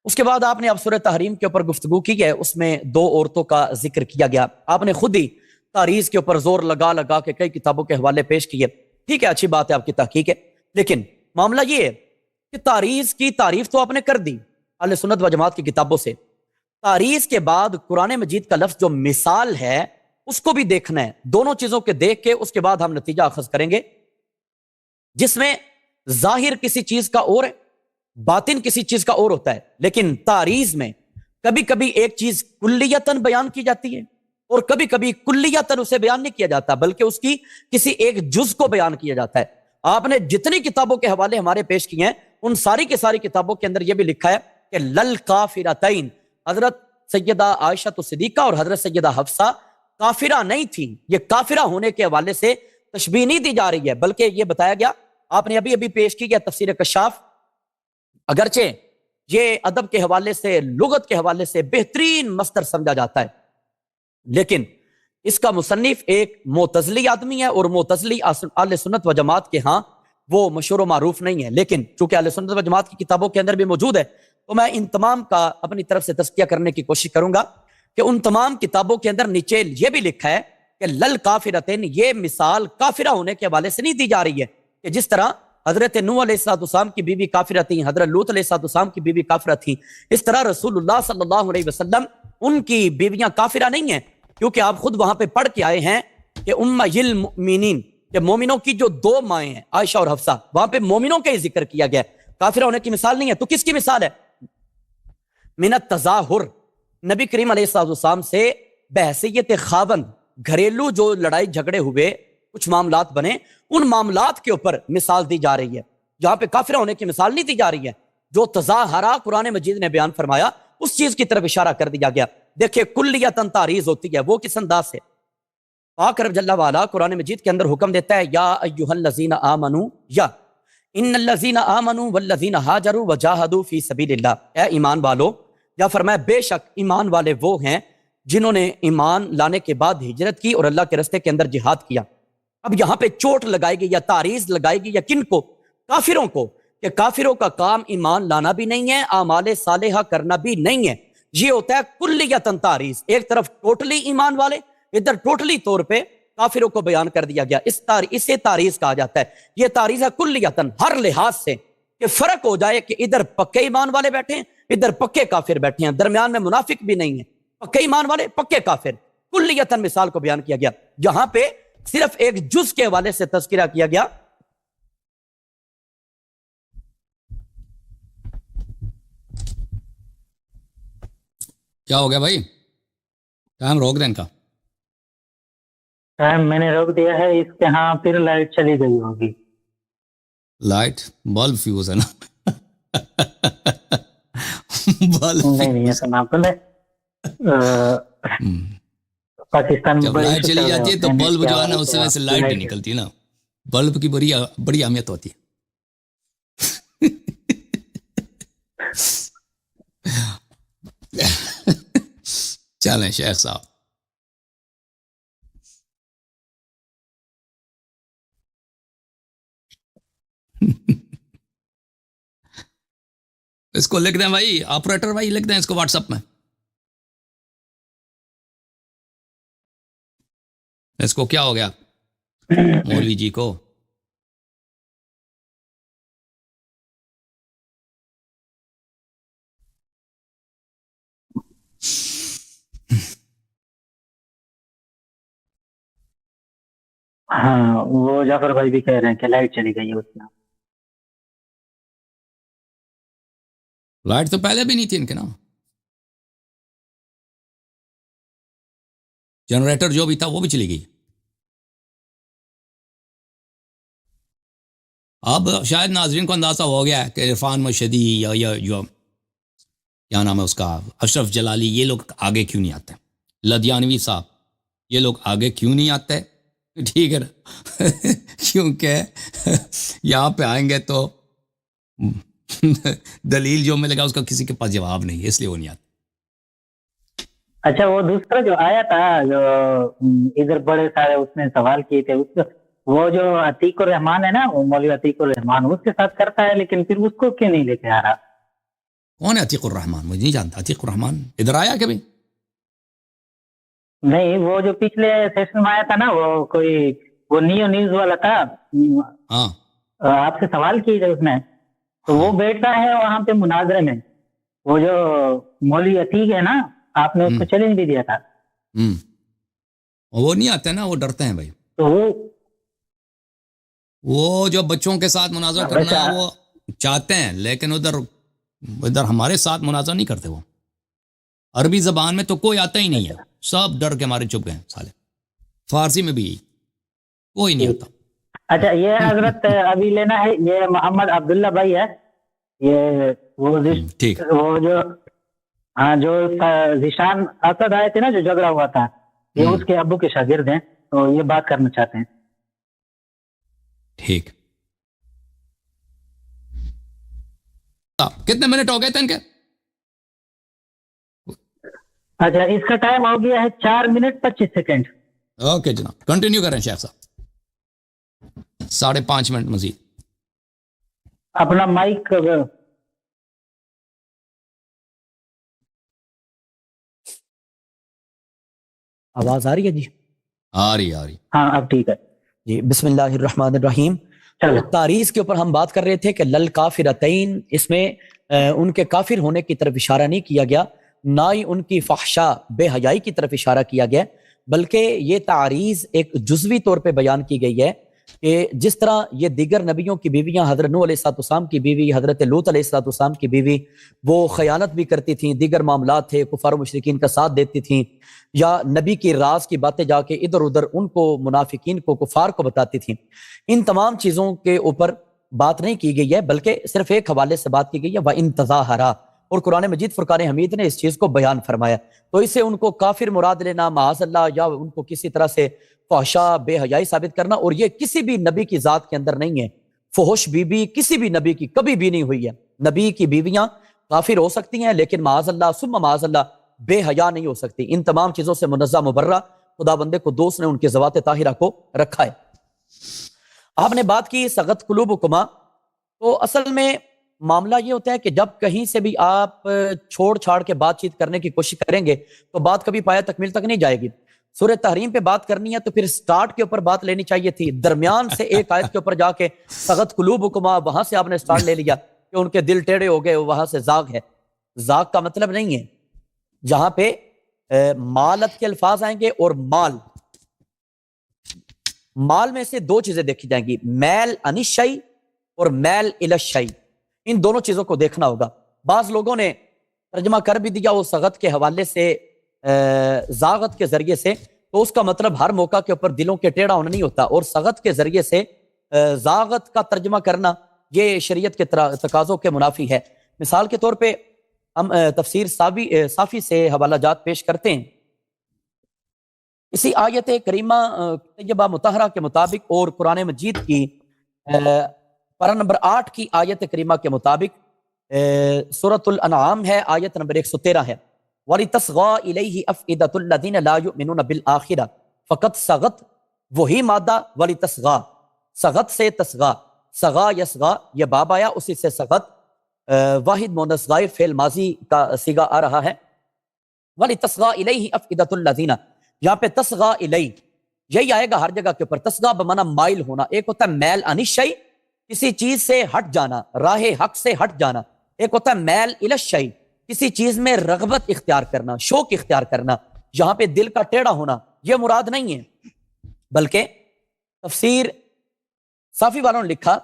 اس کے بعد آپ نے اب سورہ تحریم کے اوپر گفتگو کی ہے، اس میں 2 عورتوں کا ذکر کیا گیا. آپ نے خود ہی تاریخ کے اوپر زور لگا لگا کے کئی کتابوں کے حوالے پیش کیے. ٹھیک ہے، اچھی بات ہے، آپ کی تحقیق ہے، لیکن معاملہ یہ ہے کہ تاریخ کی تعریف تو آپ نے کر دی اہل سنت و جماعت کی کتابوں سے. تاریخ کے بعد قرآن مجید کا لفظ جو مثال ہے اس کو بھی دیکھنا ہے. دونوں چیزوں کے دیکھ کے اس کے بعد ہم نتیجہ اخذ کریں گے، جس میں ظاہر کسی چیز کا اور ہے، باطن کسی چیز کا اور ہوتا ہے. لیکن تاریخ میں کبھی کبھی ایک چیز کلیتاً بیان کی جاتی ہے اور کبھی کبھی کلیتاً اسے بیان نہیں کیا جاتا، بلکہ اس کی کسی ایک جز کو بیان کیا جاتا ہے. آپ نے جتنی کتابوں کے حوالے ہمارے پیش کیے ہیں ان ساری کی ساری کتابوں کے اندر یہ بھی لکھا ہے کہ لل کافرتین، حضرت سیدہ عائشہ صدیقہ اور حضرت سیدہ حفصہ کافرہ نہیں تھیں. یہ کافرہ ہونے کے حوالے سے تشبیہ نہیں دی جا رہی ہے، بلکہ یہ بتایا گیا، آپ نے ابھی پیش کی گیا تفسیر کشاف. اگرچہ یہ ادب کے حوالے سے، لغت کے حوالے سے بہترین مصدر سمجھا جاتا ہے، لیکن اس کا مصنف ایک معتزلی آدمی ہے اور معتزلی اہل سنت و جماعت کے ہاں وہ مشہور و معروف نہیں ہے. لیکن چونکہ اہل سنت و جماعت کی کتابوں کے اندر بھی موجود ہے تو میں ان تمام کا اپنی طرف سے تزکیہ کرنے کی کوشش کروں گا کہ ان تمام کتابوں کے اندر نیچے یہ بھی لکھا ہے کہ لل کافرتین، یہ مثال کافرہ ہونے کے حوالے سے نہیں دی جا رہی ہے کہ جس طرح حضرت نوح علیہ السلام کی بیوی کافرہ تھیں، حضرت لوط علیہ السلام کی بیوی کافرہ تھیں، اس طرح رسول اللہ صلی اللہ علیہ وسلم ان کی بیویاں کافرہ نہیں ہیں. کیونکہ آپ خود وہاں پہ پڑھ کے آئے ہیں کہ امہ المؤمنین، کہ مومنوں کی جو 2 مائیں ہیں عائشہ اور حفصہ، وہاں پہ مومنوں کا ہی ذکر کیا گیا ہے، کافرہ ہونے کی مثال نہیں ہے. تو کس کی مثال ہے؟ من التظاہر، نبی کریم علیہ السلام سے بحیثیت خاوند گھریلو جو لڑائی جھگڑے ہوئے، کچھ معاملات بنے، ان معاملات کے اوپر مثال دی جا رہی ہے. جہاں پہ کافرہ ہونے کی مثال نہیں دی جا رہی ہے. جو تظاہرہ قرآن مجید نے بیان فرمایا اس چیز کی طرف اشارہ کر دیا گیا. دیکھیں کلیتاً تعریض ہوتی ہے، وہ کس انداز سے؟ پاک رب جل وعلا قرآن مجید کے اندر حکم دیتا ہے، یا ایھا الذین آمنوا، یا ان الذین آمنوا والذین ہاجروا وجاہدوا فی سبیل اللہ، اے ایمان والو، یا فرمایا بے شک ایمان والے وہ ہیں جنہوں نے ایمان لانے کے بعد ہجرت کی اور اللہ کے راستے کے اندر جہاد کیا. اب یہاں پہ چوٹ لگائے گی یا تعریض لگائے گی یا کن کو؟ کافروں کو، کہ کافروں کا کام ایمان لانا بھی نہیں ہے، اعمال صالحہ کرنا بھی نہیں ہے. یہ ہوتا ہے کلیتاً تعریض، ایک طرف ٹوٹلی ایمان والے، ادھر ٹوٹلی طور پہ کافروں کو بیان کر دیا گیا. اسے تعریض کہا جاتا ہے. یہ تعریض ہے کلیتاً، ہر لحاظ سے، کہ فرق ہو جائے کہ ادھر پکے ایمان والے بیٹھے ہیں، ادھر پکے کافر بیٹھے ہیں، درمیان میں منافق بھی نہیں ہے، پکے ایمان والے پکے کافر. کلیتاً مثال کو بیان کیا گیا. یہاں پہ صرف ایک جز کے حوالے سے تذکرہ کیا گیا. کیا ہو گیا بھائی؟ ٹائم روک دیں ان کا. ٹائم میں نے روک دیا ہے، اس کے ہاں پھر لائٹ چلی گئی ہوگی. لائٹ بلب فیوز ہے نا. بلب نہیں ایسا نہ بولے. پاکستان میں جب بڑے لائٹ ایشو چلی چل رہے جاتی ہے ہوتے تو ہیں نیٹ بلب کے جو ہے نا حوالے اس سے، سے لائٹ نہیں نکلتی نا. بلب کی بڑی اہمیت ہوتی ہے. چلیں شیخ صاحب. اس کو لکھ دیں بھائی، آپریٹر بھائی لکھ دیں اس کو واٹس ایپ میں. اس کو کیا ہو گیا مولوی جی کو؟ ہاں وہ جعفر بھائی بھی کہہ رہے ہیں کہ لائٹ چلی گئی ہے اس میں. لائٹ تو پہلے بھی نہیں تھی ان کے نا. جنریٹر جو بھی تھا وہ بھی چلی گئی. اب شاید ناظرین کو اندازہ ہو گیا ہے کہ عرفان مشہدی یا جو کیا نام ہے اس کا اشرف جلالی، یہ لوگ آگے کیوں نہیں آتے. لدھیانوی صاحب یہ لوگ آگے کیوں نہیں آتے. ٹھیک ہے نا کیونکہ یہاں پہ آئیں گے تو دلیل جو ملے گا اس کا کسی کے پاس جواب نہیں ہے، اس لیے وہ نہیں آتے. اچھا وہ دوسرا جو آیا تھا جو ادھر بڑے سارے اس نے سوال کیے تھے، اس وہ جو عتیق الرحمان ہے نا، وہ مولوی عتیق الرحمان اس کے ساتھ کرتا ہے، لیکن پھر اس کو کیوں نہیں لے کے آ رہا؟ کون ہے عتیق الرحمان؟ مجھے نہیں جانتا. عتیق الرحمان ادھر آیا کبھی؟ نہیں، وہ جو پچھلے سیشن میں آیا تھا نا، وہ کوئی وہ نیو نیوز والا تھا، ہاں آپ سے سوال کیے تھے اس میں، تو وہ بیٹھتا ہے وہاں پہ مناظرے میں. وہ جو مولوی عتیق ہے نا، آپ نے اس کو چیلنج بھی دیا تھا. وہ نہیں آتے نا، وہ ڈرتے ہیں بھائی. تو وہ جو بچوں کے ساتھ مناظرہ کرنا ہے وہ چاہتے ہیں، لیکن ادھر ہمارے ساتھ مناظرہ نہیں کرتے. وہ عربی زبان میں تو کوئی آتا ہی نہیں ہے، سب ڈر کے ہمارے چپ گئے سالے. فارسی میں بھی کوئی نہیں آتا. اچھا یہ حضرت ابھی لینا ہے، یہ محمد عبداللہ بھائی ہے، یہ وہ جو ہاں جو ذیشان اسد آئے تھے نا، جو جھگڑا ہوا تھا، یہ اس کے ابو کے شاگرد ہیں، تو یہ بات کرنا چاہتے ہیں. ٹھیک. کتنے منٹ ہو گئے تھے ان کے؟ اچھا اس کا ٹائم ہو گیا ہے 4 منٹ 25 سیکنڈ. اوکے جناب کنٹینیو کریں شیخ صاحب. 5.5 منٹ مزید. اپنا مائک آواز آ رہی ہے؟ جی آ رہی. ہاں اب ٹھیک ہے جی. بسم اللہ الرحمن الرحیم. تاریخ کے اوپر ہم بات کر رہے تھے کہ لل کافرتین، اس میں ان کے کافر ہونے کی طرف اشارہ نہیں کیا گیا، نہ ہی ان کی فحشا بے حیائی کی طرف اشارہ کیا گیا، بلکہ یہ تعریض ایک جزوی طور پہ بیان کی گئی ہے کہ جس طرح یہ دیگر نبیوں کی بیویاں، حضرت نوح علیہ السلام کی بیوی، حضرت لوط علیہ السلام کی بیوی، وہ خیانت بھی کرتی تھیں، دیگر معاملات تھے، کفار و مشرکین کا ساتھ دیتی تھیں، یا نبی کی راز کی باتیں جا کے ادھر ادھر ان کو، منافقین کو، کفار کو بتاتی تھیں. ان تمام چیزوں کے اوپر بات نہیں کی گئی ہے، بلکہ صرف ایک حوالے سے بات کی گئی ہے، وَإِن تَظَاهَرَا، اور قرآن مجید فرقان حمید نے اس چیز کو بیان فرمایا. تو اس سے ان کو کافر مراد لینا معاذ اللہ، یا ان کو کسی طرح سے فحشا بے حیائی ثابت کرنا، اور یہ کسی بھی نبی کی ذات کے اندر نہیں ہے. فحش بیوی کسی بھی نبی کی کبھی بھی نہیں ہوئی ہے. نبی کی بیویاں کافر ہو سکتی ہیں، لیکن معاذ اللہ ثم معاذ اللہ بے حیا نہیں ہو سکتی. ان تمام چیزوں سے منزہ مبرہ خدا بندے کو دوست نے ان کے ذوات طاہرہ کو رکھا ہے. آپ نے بات کی سغت قلوبکما، تو اصل میں معاملہ یہ ہوتا ہے کہ جب کہیں سے بھی آپ چھوڑ چھاڑ کے بات چیت کرنے کی کوشش کریں گے تو بات کبھی پایا تکمیل تک نہیں جائے گی. سورہ تحریم پہ بات کرنی ہے تو پھر سٹارٹ کے اوپر بات لینی چاہیے تھی، درمیان سے ایک آیت کے اوپر جا کے سغت قلوبکما، وہاں سے آپ نے سٹارٹ لے لیا کہ ان کے دل ٹیڑے ہو گئے، وہاں سے زاغ ہے. زاغ کا مطلب نہیں ہے، جہاں پہ مالت کے الفاظ آئیں گے اور مال میں سے دو چیزیں دیکھی جائیں گی، میل عن الشیء اور میل الی الشیء. ان دونوں چیزوں کو دیکھنا ہوگا. بعض لوگوں نے ترجمہ کر بھی دیا وہ سغت کے حوالے سے، زاغت کے ذریعے سے، تو اس کا مطلب ہر موقع کے اوپر دلوں کے ٹیڑھا ہونا نہیں ہوتا، اور سغت کے ذریعے سے زاغت کا ترجمہ کرنا یہ شریعت کے تقاضوں کے منافی ہے. مثال کے طور پہ ہم تفسیر صافی سے حوالہ جات پیش کرتے ہیں. اسی آیت کریمہ طیبہ مطہرہ کے مطابق اور قرآن مجید کی پارہ نمبر 8 کی آیت کریمہ کے مطابق، سورۃ الانعام ہے، آیت نمبر 113 ہے، وَلِتَصْغَىٰ إِلَيْهِ أَفْئِدَةُ الَّذِينَ لَا يُؤْمِنُونَ بِالْآخِرَةِ فَقَدْ سَغَتْ، وہی مادہ وَلِتَصْغَىٰ، سغت سے تسغا، سغا یسغا یہ باب آیا، اسی سے سغت واحد مونس غائب فعل ماضی کا صیغہ آ رہا ہے. وَلِتَصْغَىٰ إِلَيْهِ أَفْئِدَةُ الَّذِينَ، یہاں پہ تسغا الی یہی آئے گا ہر جگہ کے اوپر. تسغا بمانا مائل ہونا، ایک ہوتا ہے میل عن الشیء، کسی چیز سے ہٹ جانا، راہ حق سے ہٹ جانا. ایک ہوتا ہے میل الی الشیء، کسی چیز میں رغبت اختیار کرنا، شوق اختیار کرنا. یہاں پہ دل کا ٹیڑھا ہونا یہ مراد نہیں ہے، بلکہ تفسیر صافی والوں نے لکھا،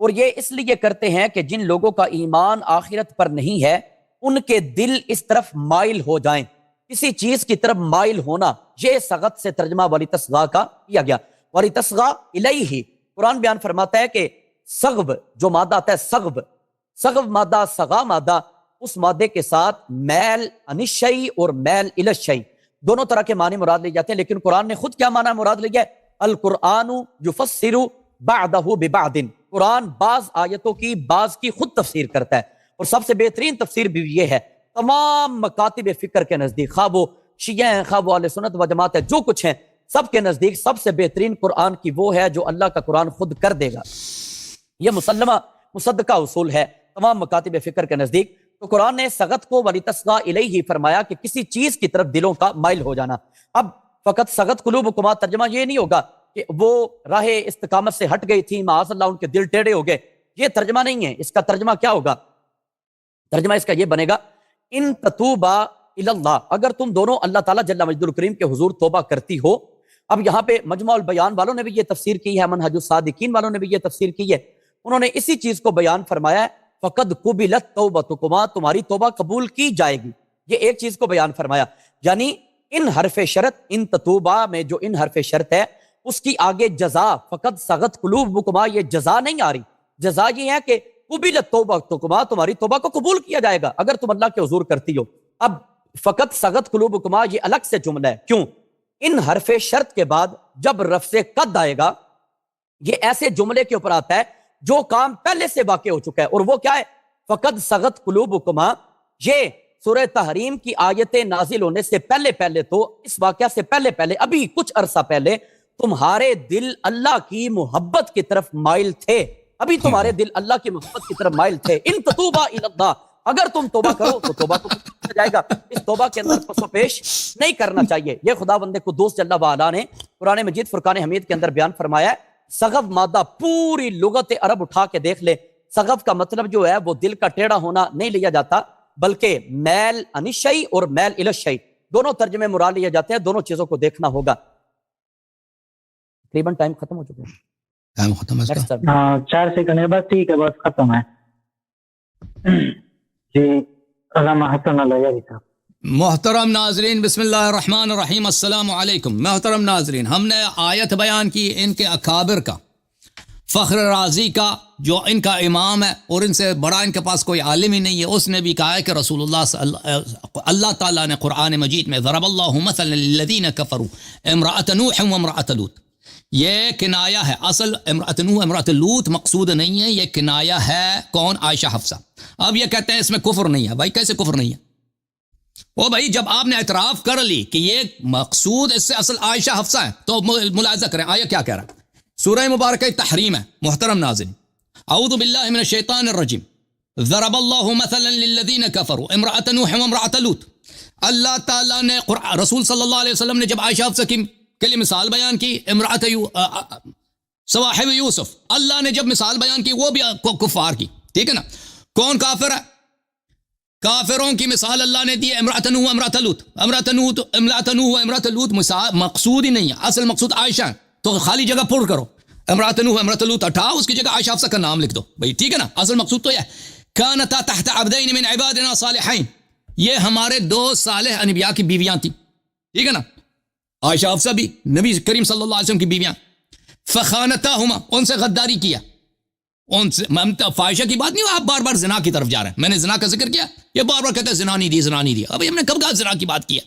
اور یہ اس لیے کرتے ہیں کہ جن لوگوں کا ایمان آخرت پر نہیں ہے ان کے دل اس طرف مائل ہو جائیں۔ کسی چیز کی طرف مائل ہونا، یہ سغت سے ترجمہ وَلِتَصْغَىٰ کا کیا گیا۔ وَلِتَصْغَىٰ إِلَيْهِ، قرآن بیان فرماتا ہے کہ سغب جو مادہ آتا ہے، سغب مادہ، سغا مادہ، اس مادے کے ساتھ میل عن الشیء اور میل الی الشیء دونوں طرح کے معنی مراد لیے جاتے ہیں، لیکن قرآن نے خود کیا معنی مراد لیا ہے؟ القرآن یفسر بعدہ ببعد، قرآن بعض آیتوں کی بعض کی خود تفسیر کرتا ہے، اور سب سے بہترین تفسیر بھی یہ ہے تمام مکاتب فکر کے نزدیک، خواہ وہ شیعہ ہیں، خواہ وہ اہل سنت و جماعت ہے، جو کچھ ہیں سب کے نزدیک سب سے بہترین قرآن کی وہ ہے جو اللہ کا قرآن خود کر دے گا۔ یہ مسلمہ مصدقہ اصول ہے تمام مکاتب فکر کے نزدیک۔ تو قرآن نے سغت کو وَلِتَصْغَىٰ إِلَيْهِ فرمایا کہ کسی چیز کی طرف دلوں کا مائل ہو جانا۔ اب فقط سغت قلوبکما ترجمہ یہ نہیں ہوگا کہ وہ راہ استقامت سے ہٹ گئی تھی، معاذ اللہ ان کے دل ٹیڑے ہو گئے، یہ ترجمہ نہیں ہے۔ اس کا ترجمہ کیا ہوگا؟ ترجمہ اس کا یہ بنے گا ان تتوبا الی اللہ، اگر تم دونوں اللہ تعالیٰ جل مجد الکریم کے حضور توبہ کرتی ہو۔ اب یہاں پہ مجمع البیان والوں نے بھی یہ تفسیر کی ہے، منہج الصادقین والوں نے بھی یہ تفسیر کی ہے، انہوں نے اسی چیز کو بیان فرمایا ہے، فقد قبلت توبتکما، تمہاری توبہ قبول کی جائے گی، یہ ایک چیز کو بیان فرمایا۔ یعنی ان حرف شرط، ان تتوبہ میں جو ان حرف شرط ہے اس کی آگے جزا، فقد سغت قلوبکما، یہ جزا نہیں آ رہی، جزا یہ ہے کہ قبلت توبتکما، تمہاری توبہ کو قبول کیا جائے گا اگر تم اللہ کے حضور کرتی ہو۔ اب فقط سغت قلوبکما یہ الگ سے جملہ ہے، کیوں؟ ان حرف شرط کے بعد جب رفع قد آئے گا یہ ایسے جملے کے اوپر آتا ہے جو کام پہلے سے واقع ہو چکا ہے، اور وہ کیا ہے؟ فقد سغت قلوبکما، یہ سورہ تحریم کی آیتیں نازل ہونے سے پہلے تو اس واقعہ سے پہلے ابھی کچھ عرصہ پہلے تمہارے دل اللہ کی محبت کی طرف مائل تھے، ابھی تمہارے دل اللہ کی محبت کی طرف مائل تھے۔ ان تتوبا الی اللہ، اگر تم توبہ کرو تو توبہ کو کیا جائے گا، اس توبہ کے اندر پس و پیش نہیں کرنا چاہیے۔ یہ خدا بندے قدوس جل وعلا نے قرآن مجید فرقان حمید کے اندر بیان فرمایا ہے۔ سغب مادہ پوری لغت عرب اٹھا کے دیکھ لے، سغب کا مطلب جو ہے وہ دل کا ٹیڑھا ہونا نہیں لیا جاتا، بلکہ میل عن الشیء اور میل الی الشیء دونوں ترجمے مراد لیے جاتے ہیں، دونوں چیزوں کو دیکھنا ہوگا۔ تقریباً ٹائم ختم ہو چکا ہے، ٹائم ختم ہے اس کا؟ ہاں 4 سیکنڈ ہے بس، ٹھیک ہے بس ختم ہے۔ جی علامہ حسن علیہ صاحب۔ محترم ناظرین، بسم اللہ الرحمن الرحیم، السلام علیکم۔ محترم ناظرین، ہم نے آیت بیان کی ان کے اکابر کا، فخر رازی کا جو ان کا امام ہے اور ان سے بڑا ان کے پاس کوئی عالم ہی نہیں ہے، اس نے بھی کہا ہے کہ رسول اللہ تعالیٰ نے قرآن مجید میں ضرب اللہ مثلا للذین کفروا امرأۃ نوح وامرأۃ لوط، یہ کنایہ ہے، اصل امرأۃ نوح امرأۃ لوط مقصود نہیں ہے، یہ کنایہ ہے کون؟ عائشہ حفصہ۔ اب یہ کہتے ہیں اس میں کفر نہیں ہے، بھائی کیسے کفر نہیں ہے؟ وہ بھائی جب آپ نے اعتراف کر لی کہ یہ مقصود اس سے اصل عائشہ حفصہ ہے تو ملاحظہ کریں آیا کیا کہہ رہا ہے۔ سورہ مبارکہ تحریم ہے محترم ناظرین، اعوذ باللہ من الشیطان الرجیم، ضرب اللہ مثلا للذین کفروا امرأۃ نوح وامرأۃ لوط، اللہ تعالیٰ نے رسول صلی اللہ علیہ وسلم نے جب عائشہ حفصہ کے لیے مثال بیان کی، امرأۃ صواحب یوسف، اللہ نے جب مثال بیان کی وہ بھی کفار کی، ٹھیک ہے نا؟ کون کافر ہے؟ کافروں کی مثال اللہ نے دی امرأۃ نوح امرأۃ لوط، امرأۃ نوح امرأۃ لوط مقصود ہی نہیں ہے، اصل مقصود عائشہ ہے، تو خالی جگہ پر کرو امرأۃ نوح امرأۃ لوط ہٹاؤ، اس کی جگہ عائشہ حفصہ کا نام لکھ دو بھائی، ٹھیک ہے نا؟ اصل مقصود تو یہ ہے کانتا تحت عبدین من عبادنا صالحین، یہ ہمارے 2 صالح انبیاء کی بیویاں تھیں، ٹھیک ہے نا؟ عائشہ حفصہ بھی نبی کریم صلی اللہ علیہ وسلم کی بیویاں، فخانتاہما، ان سے غداری کیا، ان سے فاحشہ کی بات نہیں، آپ بار بار زنا کی طرف جا رہے ہیں، میں نے زنا کا ذکر کیا، یہ بار بار کہتے ہیں زنا نہیں دی، ابھی ہم نے کب کہا زنا کی بات کی ہے؟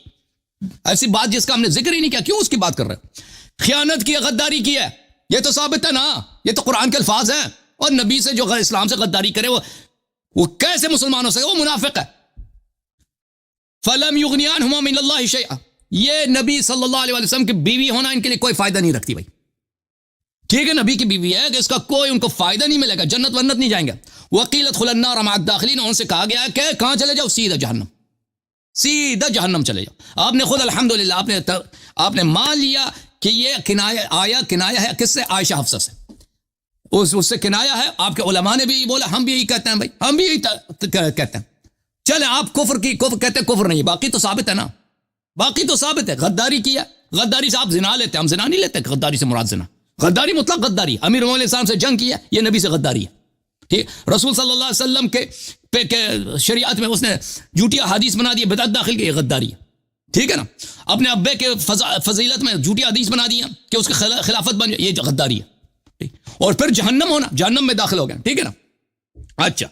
ایسی بات جس کا ہم نے ذکر ہی نہیں کیا، کیوں اس کی بات کر رہے ہیں؟ خیانت کی، غداری کی ہے، یہ تو ثابت ہے نا، یہ تو قرآن کے الفاظ ہیں، اور نبی سے جو اسلام سے غداری کرے وہ کیسے مسلمان ہو سکے؟ وہ منافق ہے۔ فَلَمْ يُغْنِيَانْهُمَا مِنَ اللَّهِ شَيْئًا، یہ نبی صلی اللہ علیہ وسلم کی بیوی ہونا ان کے لیے کوئی فائدہ نہیں رکھتی بھائی، ٹھیک ہے؟ نبی کی بیوی ہے کہ اس کا کوئی ان کو فائدہ نہیں ملے گا، جنت ونت نہیں جائیں گے۔ وَقِيلَ ادْخُلُوا النَّارَ مَعَ الدَّاخِلِينَ، ان سے کہا گیا ہے کہ کہاں چلے جاؤ؟ سیدھا جہنم چلے جاؤ۔ آپ نے خود الحمدللہ آپ نے مان لیا کہ یہ کنایہ ہے کس سے؟ عائشہ حفصہ سے، اس سے کنایہ ہے، آپ کے علماء نے بھی یہی بولا، ہم بھی یہی کہتے ہیں بھائی، ہم بھی یہی کہتے ہیں۔ چلیں آپ کفر کہتے ہیں کفر نہیں، باقی تو ثابت ہے نا، باقی تو ثابت ہے، غداری کیا، غداری سے آپ زنا لیتے ہیں، ہم زنا نہیں لیتے، غداری سے مراد زنا، غداری مطلق غداری. امیر المومنین علیہ السلام سے جنگ کی ہے، یہ نبی سے غداری ہے. ٹھیک، رسول صلی اللہ علیہ وسلم کے شریعت میں اس نے جھوٹی حدیث بنا دی، بدعت داخل کی، یہ غداری ہے. ٹھیک ہے نا. اپنے ابے کے فضیلت میں جھوٹی حدیث بنا دی کہ اس کی خلافت بن جائے، یہ غداری ہے. اور پھر جہنم ہونا، جہنم میں داخل ہو گئے. ٹھیک ہے نا. اچھا،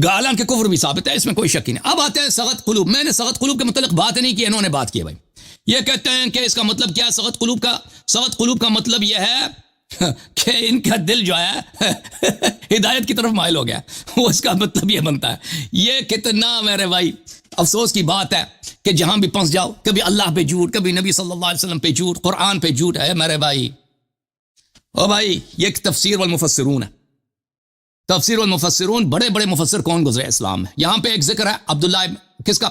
حالانکہ کفر بھی ثابت ہے، اس میں کوئی شک ہی نہیں. اب آتے ہیں سغط قلوب. میں نے سغط قلوب کے متعلق بات نہیں کی، انہوں نے بات کی ہے. بھائی یہ کہتے ہیں کہ اس کا مطلب کیا ہے سغط قلوب کا مطلب یہ ہے کہ ان کا دل جو ہے ہدایت کی طرف مائل ہو گیا. وہ اس کا مطلب یہ بنتا ہے. یہ کتنا میرے بھائی افسوس کی بات ہے کہ جہاں بھی پھنس جاؤ، کبھی اللہ پہ جھوٹ، کبھی نبی صلی اللہ علیہ وسلم پہ جھوٹ، قرآن پہ جھوٹ ہے میرے بھائی. او بھائی یہ ایک تفسیر والمفسرون ہے. تفسیر والمفسرون، بڑے بڑے مفسر کون گزرے اسلام میں. یہاں پہ ایک ذکر ہے عبداللہ کس کا؟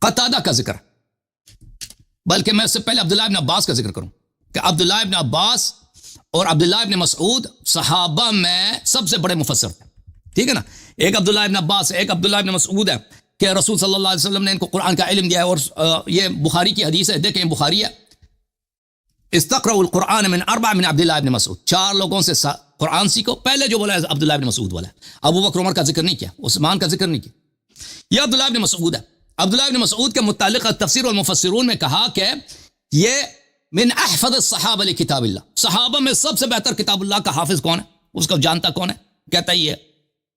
قتادہ کا ذکر ہے. بلکہ میں اس سے پہلے عبداللہ ابن عباس کا ذکر کروں کہ عبداللہ ابن عباس اور عبداللہ ابن مسعود صحابہ میں سب سے بڑے مفسر تھے. ٹھیک ہے نا. ایک عبداللہ ابن عباس، ایک عبداللہ ابن مسعود ہے کہ رسول صلی اللہ علیہ وسلم نے ان کو قرآن کا علم دیا ہے. اور یہ بخاری کی حدیث ہے، دیکھیں بخاری ہے، استقرأوا القرآن من 4 من عبداللہ ابن مسعود. 4 لوگوں سے قرآن سیکھو. پہلے جو بولا ہے عبداللہ ابن مسعود والا ہے. ابو بکر عمر کا ذکر نہیں کیا، عثمان کا ذکر نہیں کیا. یہ عبداللہ ابن مسعود ہے. عبداللہ ابن مسعود کے متعلق تفسیر والمفسرون میں کہا کہ یہ من احفظ الصحابہ لکتاب اللہ. صحابہ میں سب سے بہتر کتاب اللہ کا حافظ کون ہے، اس کو جانتا کون ہے؟ کہتا ہے یہ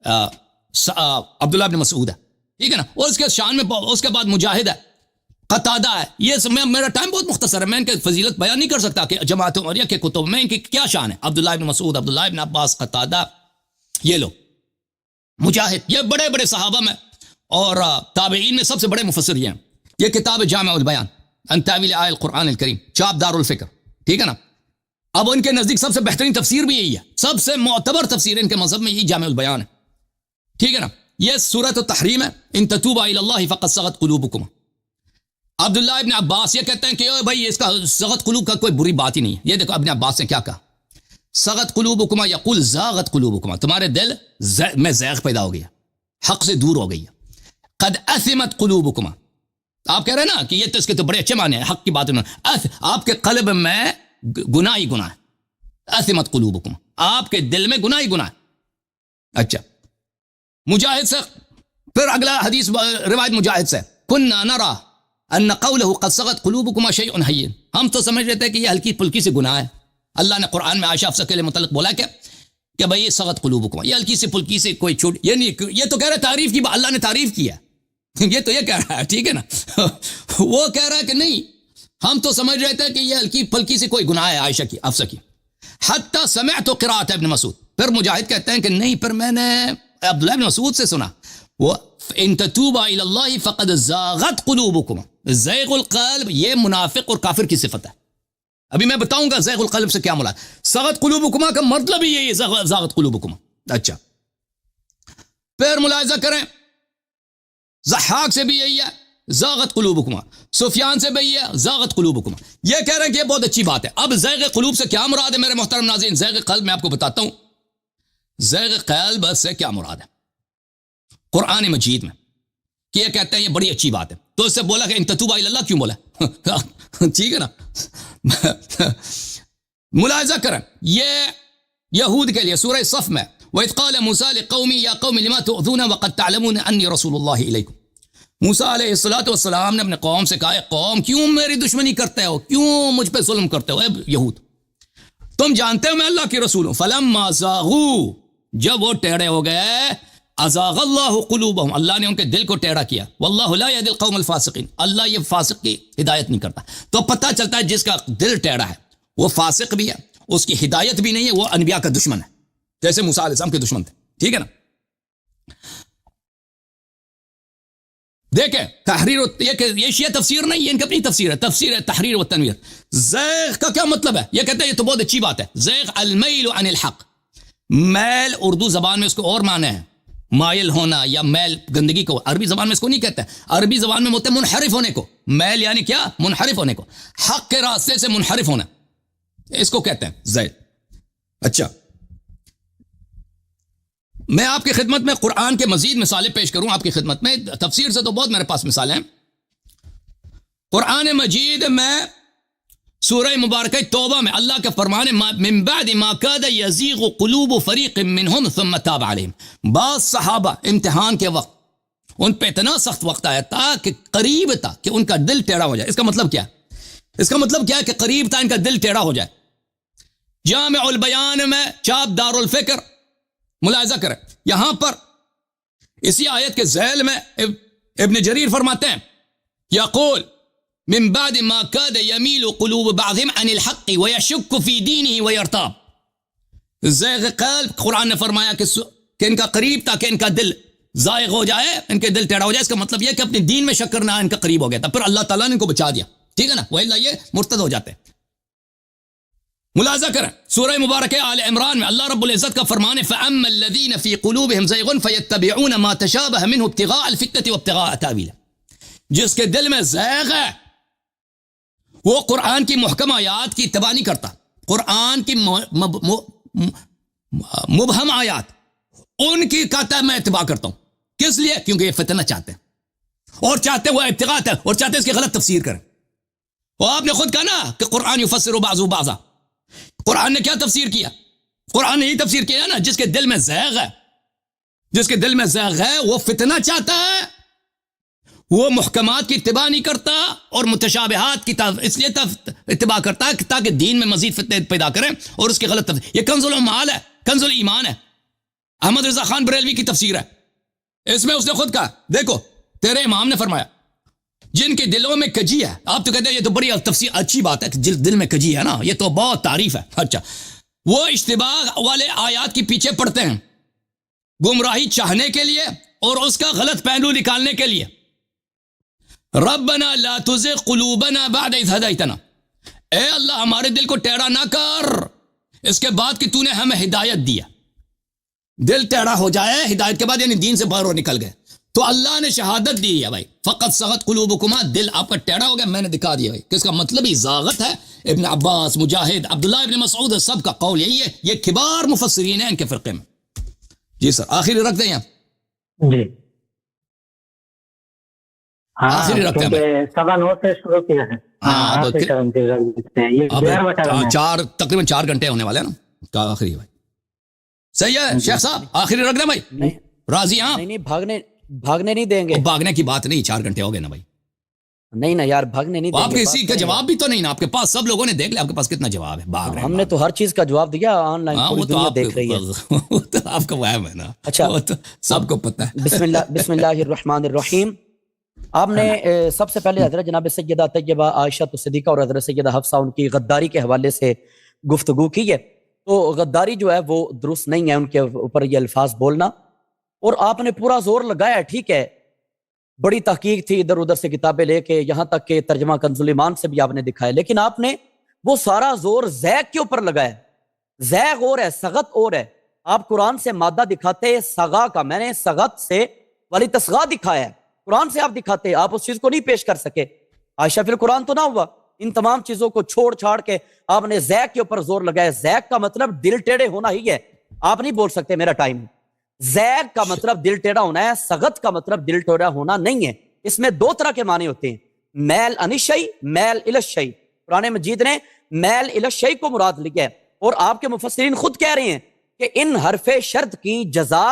عبداللہ ابن مسعود ہے. ٹھیک ہے نا. اور اس کے شان میں اس کے بعد مجاہد ہے، قتادہ ہے. یہ میرا ٹائم بہت مختصر ہے، میں ان کے فضیلت بیان نہیں کر سکتا کہ جماعت عمریہ کے کتب میں ان کی کیا شان ہے. عبداللہ ابن مسعود، عبداللہ ابن عباس، قتادہ، یہ لوگ مجاہد، یہ بڑے بڑے صحابہ میں اور تابعین میں سب سے بڑے مفسر یہ ہیں. یہ کتاب جامع البیان عن تاویل آیات القرآن الکریم، چاپ دار الفکر. ٹھیک ہے نا. اب ان کے نزدیک سب سے بہترین تفسیر بھی یہی ہے، سب سے معتبر تفسیر ان کے مذہب میں یہی جامع البیان ہے. ٹھیک ہے نا. یہ سورۃ التحریم ہے، ان تتوبا الی اللہ فقد صغت قلوبکم. عبداللہ ابن عباس یہ کہتے ہیں کہ بھائی اس کا صغت قلوب کا کوئی بری بات ہی نہیں ہے. یہ دیکھو ابن عباس نے کیا کہا، صغت قلوبکما یقول زاغت قلوبکما، تمہارے دل میں زیغ پیدا ہو گیا، حق سے دور ہو گئی ہے. قد اثمت قلوبکما، آپ کہہ رہے ہیں نا کہ یہ تو اس کے تو بڑے اچھے معنی ہیں، حق کی بات انہوں، آپ کے قلب میں گناہ ہی گناہ ہے. اثمت قلوبکما، آپ کے دل میں گناہ ہی گناہ ہے. اچھا، مجاہد سے پھر اگلا حدیث روایت مجاہد سے، کننا نرى ان قوله قد صغت قلوبكما شيء هين، ہم تو سمجھ رہے تھے کہ یہ ہلکی پھلکی سے گناہ ہے. اللہ نے قرآن میں عائشہ حفصہ کے متعلق بولا کہ بھئی یہ صغت قلوبكما، یہ ہلکی سی پھلکی سے کوئی چھوٹ، یہ نہیں، یہ تو کہہ رہا ہے تعریف کی، اللہ نے تعریف کی ہے، یہ تو یہ کہہ رہا ہے. ٹھیک ہے نا. وہ کہہ رہا ہے کہ نہیں، ہم تو سمجھ رہے تھے کہ یہ ہلکی پھلکی سے کوئی گناہ ہے عائشہ کی، حفصہ کی. حتی سمعت قراءۃ ابن مسعود، پھر مجاہد کہتے ہیں کہ نہیں، پھر میں نے عبداللہ ابن مسعود سے سنا، وہ ان تتوبا الی اللہ فقد زاغت قلوبکم. زیغ القلب یہ منافق اور کافر کی صفت ہے. ابھی میں بتاؤں گا زیغ القلب سے کیا مراد. صغت قلوبکما کا مطلب ہی یہی ہے، زاغت قلوبکما. اچھا، پھر ملاحظہ کریں، ضحاک سے بھی یہی ہے، زاغت قلوبکما. سفیان سے بھی یہ ہے، زاغت قلوبکما. یہ کہہ رہے ہیں کہ یہ بہت اچھی بات ہے. اب زیغ قلوب سے کیا مراد ہے میرے محترم ناظرین؟ زیغ قلب میں آپ کو بتاتا ہوں، زیغ قلب سے کیا مراد ہے قرآن مجید میں، کہ یہ کہتے ہیں یہ بڑی اچھی بات ہے. تو اس سے بولا کہ ان تتوبا الی اللہ کیوں بولا؟ ٹھیک ہے نا. ملاحظہ کریں، یہ یہود کے لیے سورہ صف میں، وَإِذْ قَالَ مُوسَىٰ لِقَوْمِهِ يَا قَوْمِ لِمَا تُؤْذُونَ وَقَدْ تَعْلَمُونَ أَنِّي رَسُولُ اللَّهِ إِلَيْكُمْ. موسیٰ علیہ السلام نے اپنے قوم سے کہا، قوم کیوں میری دشمنی کرتے ہو، کیوں مجھ پہ ظلم کرتے ہو؟ اے یہود، تم جانتے ہو میں اللہ کی رسول ہوں. فَلَمَّا زَاغُوا، جب وہ ٹیڑے ہو گئے، ازاغ اللہ قلوبہم، اللہ نے ان کے دل کو ٹیڑھا کیا. واللہ لا یہدی القوم الفاسقین، اللہ یہ فاسق کی ہدایت نہیں کرتا. تو پتہ چلتا ہے جس کا دل ٹیڑھا ہے وہ فاسق بھی ہے، اس کی ہدایت بھی نہیں ہے، وہ انبیاء کا دشمن ہے، جیسے موسیٰ علیہ السلام کے دشمن تھے. ٹھیک ہے نا. دیکھیں تحریر، یہ شیعہ تفسیر نہیں، یہ ان کی اپنی تفسیر ہے، تفسیر ہے تحریر و تنویر. زیغ کا کیا مطلب ہے؟ یہ کہتے ہیں یہ تو بہت اچھی بات ہے. زیغ المیل عن الحق، میل اردو زبان میں اس کو اور معنی ہے، مائل ہونا یا میل گندگی کو. عربی زبان میں اس کو نہیں کہتے، عربی زبان میں ہوتے منحرف ہونے کو. میل یعنی کیا؟ منحرف ہونے کو، حق کے راستے سے منحرف ہونا، اس کو کہتے ہیں زیغ. اچھا، میں آپ کی خدمت میں قرآن کے مزید مثالیں پیش کروں آپ کی خدمت میں. تفسیر سے تو بہت میرے پاس مثالیں ہیں. قرآن مجید میں سورہ مبارکہ توبہ میں اللہ کے فرمانے من بعد ما کاد یزیغ قلوب فریق منہم ثم تاب علیہم، بعض صحابہ امتحان کے وقت ان پہ اتنا سخت وقت آیا تھا کہ قریب تھا کہ ان کا دل ٹیڑھا ہو جائے. اس کا مطلب کیا ہے؟ اس کا مطلب کیا ہے کہ قریب تھا ان کا دل ٹیڑھا ہو جائے. جامع البیان میں چاپ دار الفکر ملاحظہ کریں، یہاں پر اسی آیت کے ذیل میں ابن جریر فرماتے ہیں یقول من بعد ما کاد یمیل قلوب بعضهم عن الحق ویشک فی دینہ ویرتاب. زیغ قلب قرآن نے فرمایا کہ ان کا قریب تھا کہ ان کا دل زائغ ہو جائے، ان کے دل ٹیڑھا ہو جائے. اس کا مطلب یہ کہ اپنے دین میں شک کرنا ان کا قریب ہو گیا تھا، پھر اللہ تعالیٰ نے ان کو بچا دیا. ٹھیک ہے نا، وَإِلَّا یہ مرتد ہو جاتے. ملاحظہ کریں سورہ مبارکہ آل عمران میں اللہ رب العزت کا فرمان ہے فَأَمَّا الَّذِينَ فِي قُلُوبِهِمْ زَيْغٌ فَيَتَّبِعُونَ مَا تَشَابَهَ مِنْهُ ابْتِغَاءَ الْفِتْنَةِ وَابْتِغَاءَ تَأْوِيلِهِ. جس کے دل میں زیغ ہے وہ قرآن کی محکم آیات کی اتباع نہیں کرتا، قرآن کی مبہم آیات ان کی کہتا ہے میں اتباع کرتا ہوں. کس لیے؟ کیونکہ یہ فتنہ چاہتے ہیں اور چاہتے ہیں وہ ابتغاء ہے اور چاہتے ہیں اس کی غلط تفسیر کریں. اور آپ نے خود کہا نا کہ قرآن یفسر بعضہ بعضا، قرآن نے کیا تفسیر کیا؟ قرآن نے یہ تفسیر کیا نا جس کے دل میں زیغ ہے، جس کے دل میں زیغ ہے وہ فتنہ چاہتا ہے، وہ محکمات کی اتباع نہیں کرتا اور متشابہات کی اس لیے اتباع کرتا ہے تاکہ دین میں مزید فتنے پیدا کریں اور اس کی غلط تفسیر. یہ کنز الامال ہے، کنز الایمان ہے، احمد رضا خان بریلوی کی تفسیر ہے. اس میں اس نے خود کہا دیکھو تیرے امام نے فرمایا جن کے دلوں میں کجی ہے، آپ تو کہتے ہیں یہ تو بڑی تفسیر اچھی بات ہے کہ دل میں کجی ہے نا، یہ تو بہت تعریف ہے. اچھا، وہ اشتباہ والے آیات کے پیچھے پڑتے ہیں گمراہی چاہنے کے لیے اور اس کا غلط پہلو نکالنے کے لیے. ربنا لا تزغ قلوبنا بعد اذ ہدیتنا، اے اللہ ہمارے دل کو ٹیڑھا نہ کر اس کے بعد کہ تو نے ہمیں ہدایت دیا. دل ٹیڑھا ہو جائے ہدایت کے بعد یعنی دین سے باہر نکل گئے تو اللہ نے شہادت دی ہے بھائی فقط صغت قلوبکما، دل آپ کا ٹیڑھا ہو گیا، میں نے دکھا دیا بھائی. کس کا مطلب زاغت ہے؟ ابن عباس، مجاہد، عبداللہ ابن مسعود سب کا قول یہی ہے، یہ کبار مفسرین ہیں ان کے فرقے میں. جی سر آخری رکھ دیں آپ. جی آخری رکھتے ہیں بھائی. 9:15 سے شروع کیا ہے. تقریباً 4 گھنٹے ہونے والے ہیں نا آخری بھائی. صحیح ہے شیخ صاحب آخری رکھ دیں بھائی. راضی ہاں؟ نہیں بھاگنے نہیں دیں گے. بھاگنے کی بات نہیں، 4 گھنٹے ہو گئے نا بھائی. نہیں نا یار بھاگنے نہیں دیں گے. آپ کے اسی کا جواب بھی تو نہیں نا آپ کے پاس، سب لوگوں نے دیکھ لیا آپ کے پاس کتنا جواب ہے. بھاگ رہے ہیں، ہم نے تو ہر چیز کا جواب دیا، آن لائن پوری دنیا دیکھ رہی ہے. وہ تو آپ کا وہم ہے نا. اچھا سب کو پتہ ہے. بسم اللہ الرحمن الرحیم. آپ نے سب سے پہلے حضرت جناب سیدہ طیبہ عائشہ صدیقہ اور حضرت سیدہ حفصہ ان کی غداری کے حوالے سے گفتگو کی ہے. تو غداری جو ہے وہ درست نہیں ہے ان کے اوپر یہ الفاظ بولنا، اور آپ نے پورا زور لگایا. ٹھیک ہے بڑی تحقیق تھی، ادھر ادھر سے کتابیں لے کے یہاں تک کہ ترجمہ کنز الایمان سے بھی آپ نے دکھایا، لیکن آپ نے وہ سارا زور زیغ کے اوپر لگایا. زیغ اور ہے، سغت اور ہے. آپ قرآن سے مادہ دکھاتے سغا کا، میں نے سغت سے والی تسغا دکھایا ہے، قرآن سے آپ دکھاتے، آپ اس چیز کو نہیں پیش کر سکے. عائشہ فی القرآن تو نہ ہوا. ان تمام چیزوں کو چھوڑ چھاڑ کے آپ نے زیغ کے اوپر زور لگایا. زیغ کا مطلب دل ٹیڑھے ہونا ہی ہے. آپ نہیں بول سکتے میرا ٹائم. زیغ کا مطلب دل ٹیڑھا ہونا ہے، سغت کا مطلب دل ٹیڑھا ہونا نہیں ہے. اس میں 2 طرح کے معنی ہوتے ہیں، میل عن الشیء، میل الی الشیء. قرآن مجید نے میل الی الشیء کو مراد لیا ہے، اور آپ کے مفسرین خود کہہ رہے ہیں کہ ان حرف شرط کی جزا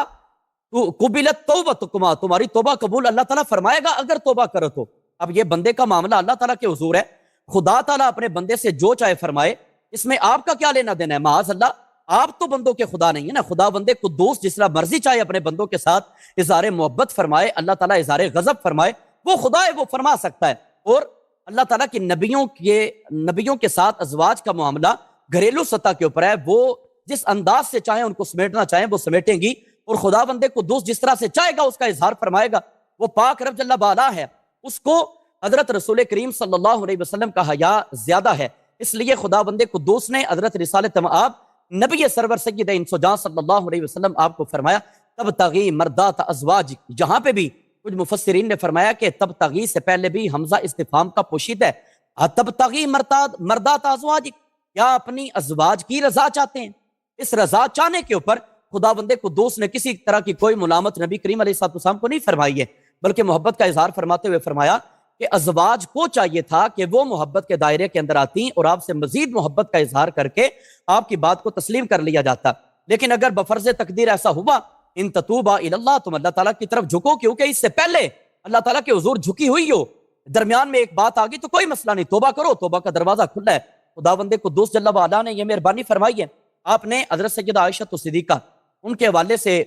قبلت توبتکما، تمہاری توبہ قبول اللہ تعالیٰ فرمائے گا اگر توبہ کرو تو. اب یہ بندے کا معاملہ اللہ تعالیٰ کے حضور ہے، خدا تعالیٰ اپنے بندے سے جو چاہے فرمائے، اس میں آپ کا کیا لینا دینا ہے؟ معاذ اللہ، آپ تو بندوں کے خدا نہیں ہے نا. خدا بندے قدوس جس طرح مرضی چاہے اپنے بندوں کے ساتھ اظہار محبت فرمائے، اللہ تعالیٰ اظہار غضب فرمائے، وہ خدا ہے، وہ فرما سکتا ہے. اور اللہ تعالیٰ کی نبیوں کے ساتھ ازواج کا معاملہ گھریلو سطح کے اوپر ہے، وہ جس انداز سے چاہیں ان کو سمیٹنا چاہیں وہ سمیٹیں گی، اور خدا بندے قدوس جس طرح سے چاہے گا اس کا اظہار فرمائے گا. وہ پاک رب جل بالا ہے، اس کو حضرت رسول کریم صلی اللہ علیہ وسلم کا حیا زیادہ ہے، اس لیے خدا بندے قدوس نے حضرت رسالت مآب نبی سرور سید انس و جاں صلی اللہ علیہ وسلم آپ کو فرمایا تبتغی مرضات ازواج. جہاں پہ بھی کچھ مفسرین نے فرمایا کہ تبتغی سے پہلے بھی حمزہ استفہام کا پوشیدہ ہے. تبتغی مرضات ازواج، کیا اپنی ازواج کی رضا چاہتے ہیں؟ اس رضا چاہنے کے اوپر خدا بندے قدوس نے کسی طرح کی کوئی ملامت نبی کریم علیہ السلام کو نہیں فرمائی ہے، بلکہ محبت کا اظہار فرماتے ہوئے فرمایا کہ ازواج کو چاہیے تھا کہ وہ محبت کے دائرے کے اندر آتی اور آپ سے مزید محبت کا اظہار کر کے آپ کی بات کو تسلیم کر لیا جاتا. لیکن اگر بفرض تقدیر ایسا ہوا، ان تتوبا الی اللہ، تم اللہ تعالیٰ کی طرف جھکو، کیونکہ اس سے پہلے اللہ تعالیٰ کے حضور جھکی ہوئی ہو، درمیان میں ایک بات آ گئی تو کوئی مسئلہ نہیں، توبہ کرو، توبہ کا دروازہ کھلا ہے. خداوند قدوس جل وعلا نے یہ مہربانی فرمائی ہے. آپ نے حضرت سیدہ عائشہ صدیقہ ان کے حوالے سے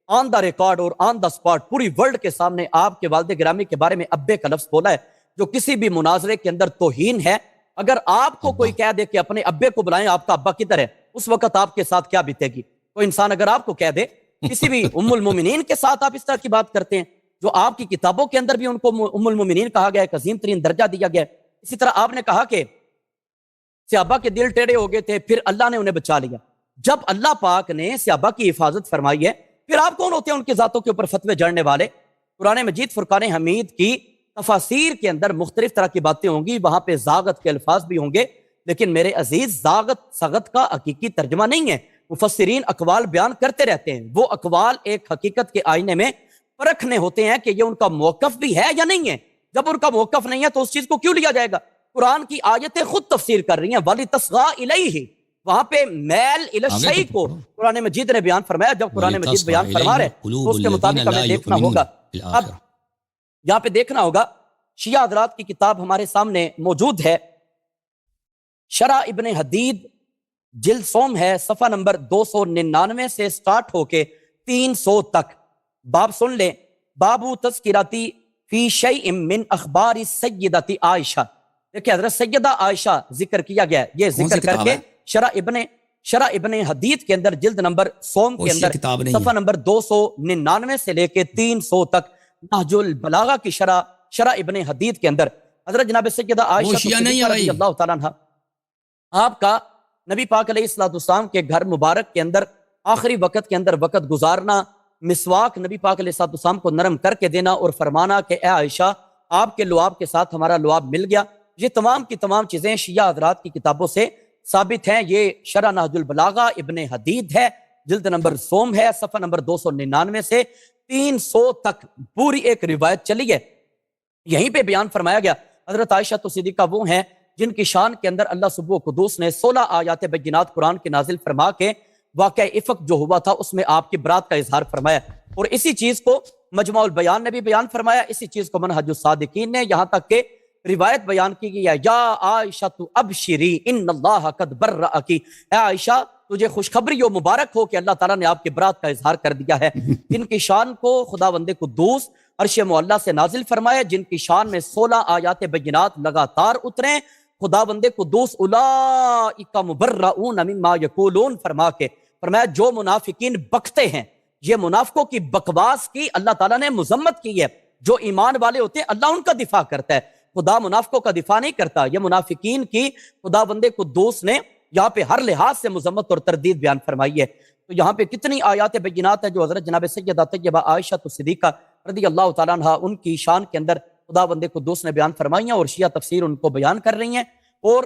آن دا ریکارڈ اور آن دا سپاٹ پوری ورلڈ کے سامنے آپ کے والد گرامی کے بارے میں ابے کا لفظ بولا ہے، جو کسی بھی مناظرے کے اندر توہین ہے. اگر آپ کو کوئی کہہ دے کہ اپنے ابے کو بلائیں، آپ کا ابا کدھر ہے، اس وقت آپ کے ساتھ کیا بیتے گی؟ کوئی انسان اگر آپ کو کہہ دے، کسی بھی ام المومنین کے ساتھ آپ اس طرح کی بات کرتے ہیں، جو آپ کی کتابوں کے اندر بھی ان کو ام المومنین کہا گیا ہے، عظیم ترین درجہ دیا گیا ہے. اسی طرح آپ نے کہا کہ صحابہ کے دل ٹیڑے ہو گئے تھے، پھر اللہ نے انہیں بچا لیا. جب اللہ پاک نے صحابہ کی حفاظت فرمائی ہے، پھر آپ کون ہوتے ہیں ان کی ذاتوں کے اوپر فتوے جڑنے والے؟ قرآن مجید فرقان حمید کی تفاسیر کے اندر مختلف طرح کی باتیں ہوں گی، وہاں پہ زاغت کے الفاظ بھی ہوں گے، لیکن میرے عزیز زاغت سغت کا حقیقی ترجمہ نہیں ہے. مفسرین اقوال بیان کرتے رہتے ہیں، وہ اقوال ایک حقیقت کے آئینے میں پرکھنے ہوتے ہیں کہ یہ ان کا موقف بھی ہے یا نہیں ہے. جب ان کا موقف نہیں ہے تو اس چیز کو کیوں لیا جائے گا؟ قرآن کی آیتیں خود تفسیر کر رہی ہیں، وَلِتَصْغَىٰ إِلَيْهِ، وہاں پہ میل الی الشیء کو قرآن مجید نے بیان فرمایا. جب قرآن مجید بیان فرما رہے تو اس کے مطابق ہمیں دیکھنا ہوگا. اب یہاں پہ دیکھنا ہوگا، شیعہ حضرات کی کتاب ہمارے سامنے موجود ہے، شرح ابن حدید جلد سوم ہے، صفحہ نمبر 299 سے سٹارٹ ہو کے 300 تک. باب سن لیں، بابو تذکراتی فی شیء من اخبار سیدتی عائشہ. دیکھیں حضرت سیدہ عائشہ ذکر کیا گیا ہے، یہ ذکر کر کے شرح ابن حدید کے اندر جلد نمبر سوم کے اندر صفحہ نمبر 299 سے لے کے 300 تک نہج البلاغہ کی شرح ابن حدید کے اندر حضرت جناب سیدہ عائشہ صدیقہ رضی اللہ تعالیٰ عنہ، آپ کا نبی پاک علیہ السلام کے گھر مبارک کے اندر آخری وقت کے اندر وقت گزارنا، مسواک نبی پاک علیہ السلام کو نرم کر کے دینا اور فرمانا کہ اے عائشہ آپ کے لعاب کے ساتھ ہمارا لعاب مل گیا. یہ تمام کی تمام چیزیں شیعہ حضرات کی کتابوں سے ثابت ہیں. یہ شرح نہج البلاغہ ابن حدید ہے، جلد نمبر سوم ہے، صفحہ نمبر 299 سے 300 تک پوری ایک روایت چلی ہے. یہیں پہ بیان فرمایا گیا حضرت عائشہ صدیقہ وہ ہیں جن کی شان کے اندر اللہ سبحانہ و قدوس نے 16 آیات بینات قرآن کے نازل فرما کے واقعہ افق جو ہوا تھا اس میں آپ کی برات کا اظہار فرمایا. اور اسی چیز کو مجمع البیان نے بھی بیان فرمایا، اسی چیز کو منہج الصادقین نے، یہاں تک کہ روایت بیان کی گئی ہے، یا عائشہ ابشری ان اللہ قد برأکی، اے عائشہ تجھے خوشخبری ہو، مبارک ہو کہ اللہ تعالیٰ نے آپ کے برات کا اظہار کر دیا ہے. جن کی شان کو خداوند قدوس عرش معلیٰ سے نازل فرمائے، جن کی شان میں 16 آیات بینات لگاتار اتریں، خداوند قدوس اولئک مبرؤون مما یقولون فرما کے فرمایا جو منافقین بکتے ہیں، یہ منافقوں کی بکواس کی اللہ تعالیٰ نے مذمت کی ہے. جو ایمان والے ہوتے ہیں اللہ ان کا دفاع کرتا ہے، خدا منافقوں کا دفاع نہیں کرتا. یہ منافقین کی خداوند قدوس نے یہاں پہ ہر لحاظ سے مذمت اور تردید بیان فرمائی ہے. تو یہاں پہ کتنی آیات بینات ہیں جو حضرت جناب سیدہ طیبہ عائشہ صدیقہ رضی اللہ تعالیٰ عنہ ان کی شان کے اندر خداوند قدوس نے بیان فرمائی ہیں، اور شیعہ تفسیر ان کو بیان کر رہی ہیں. اور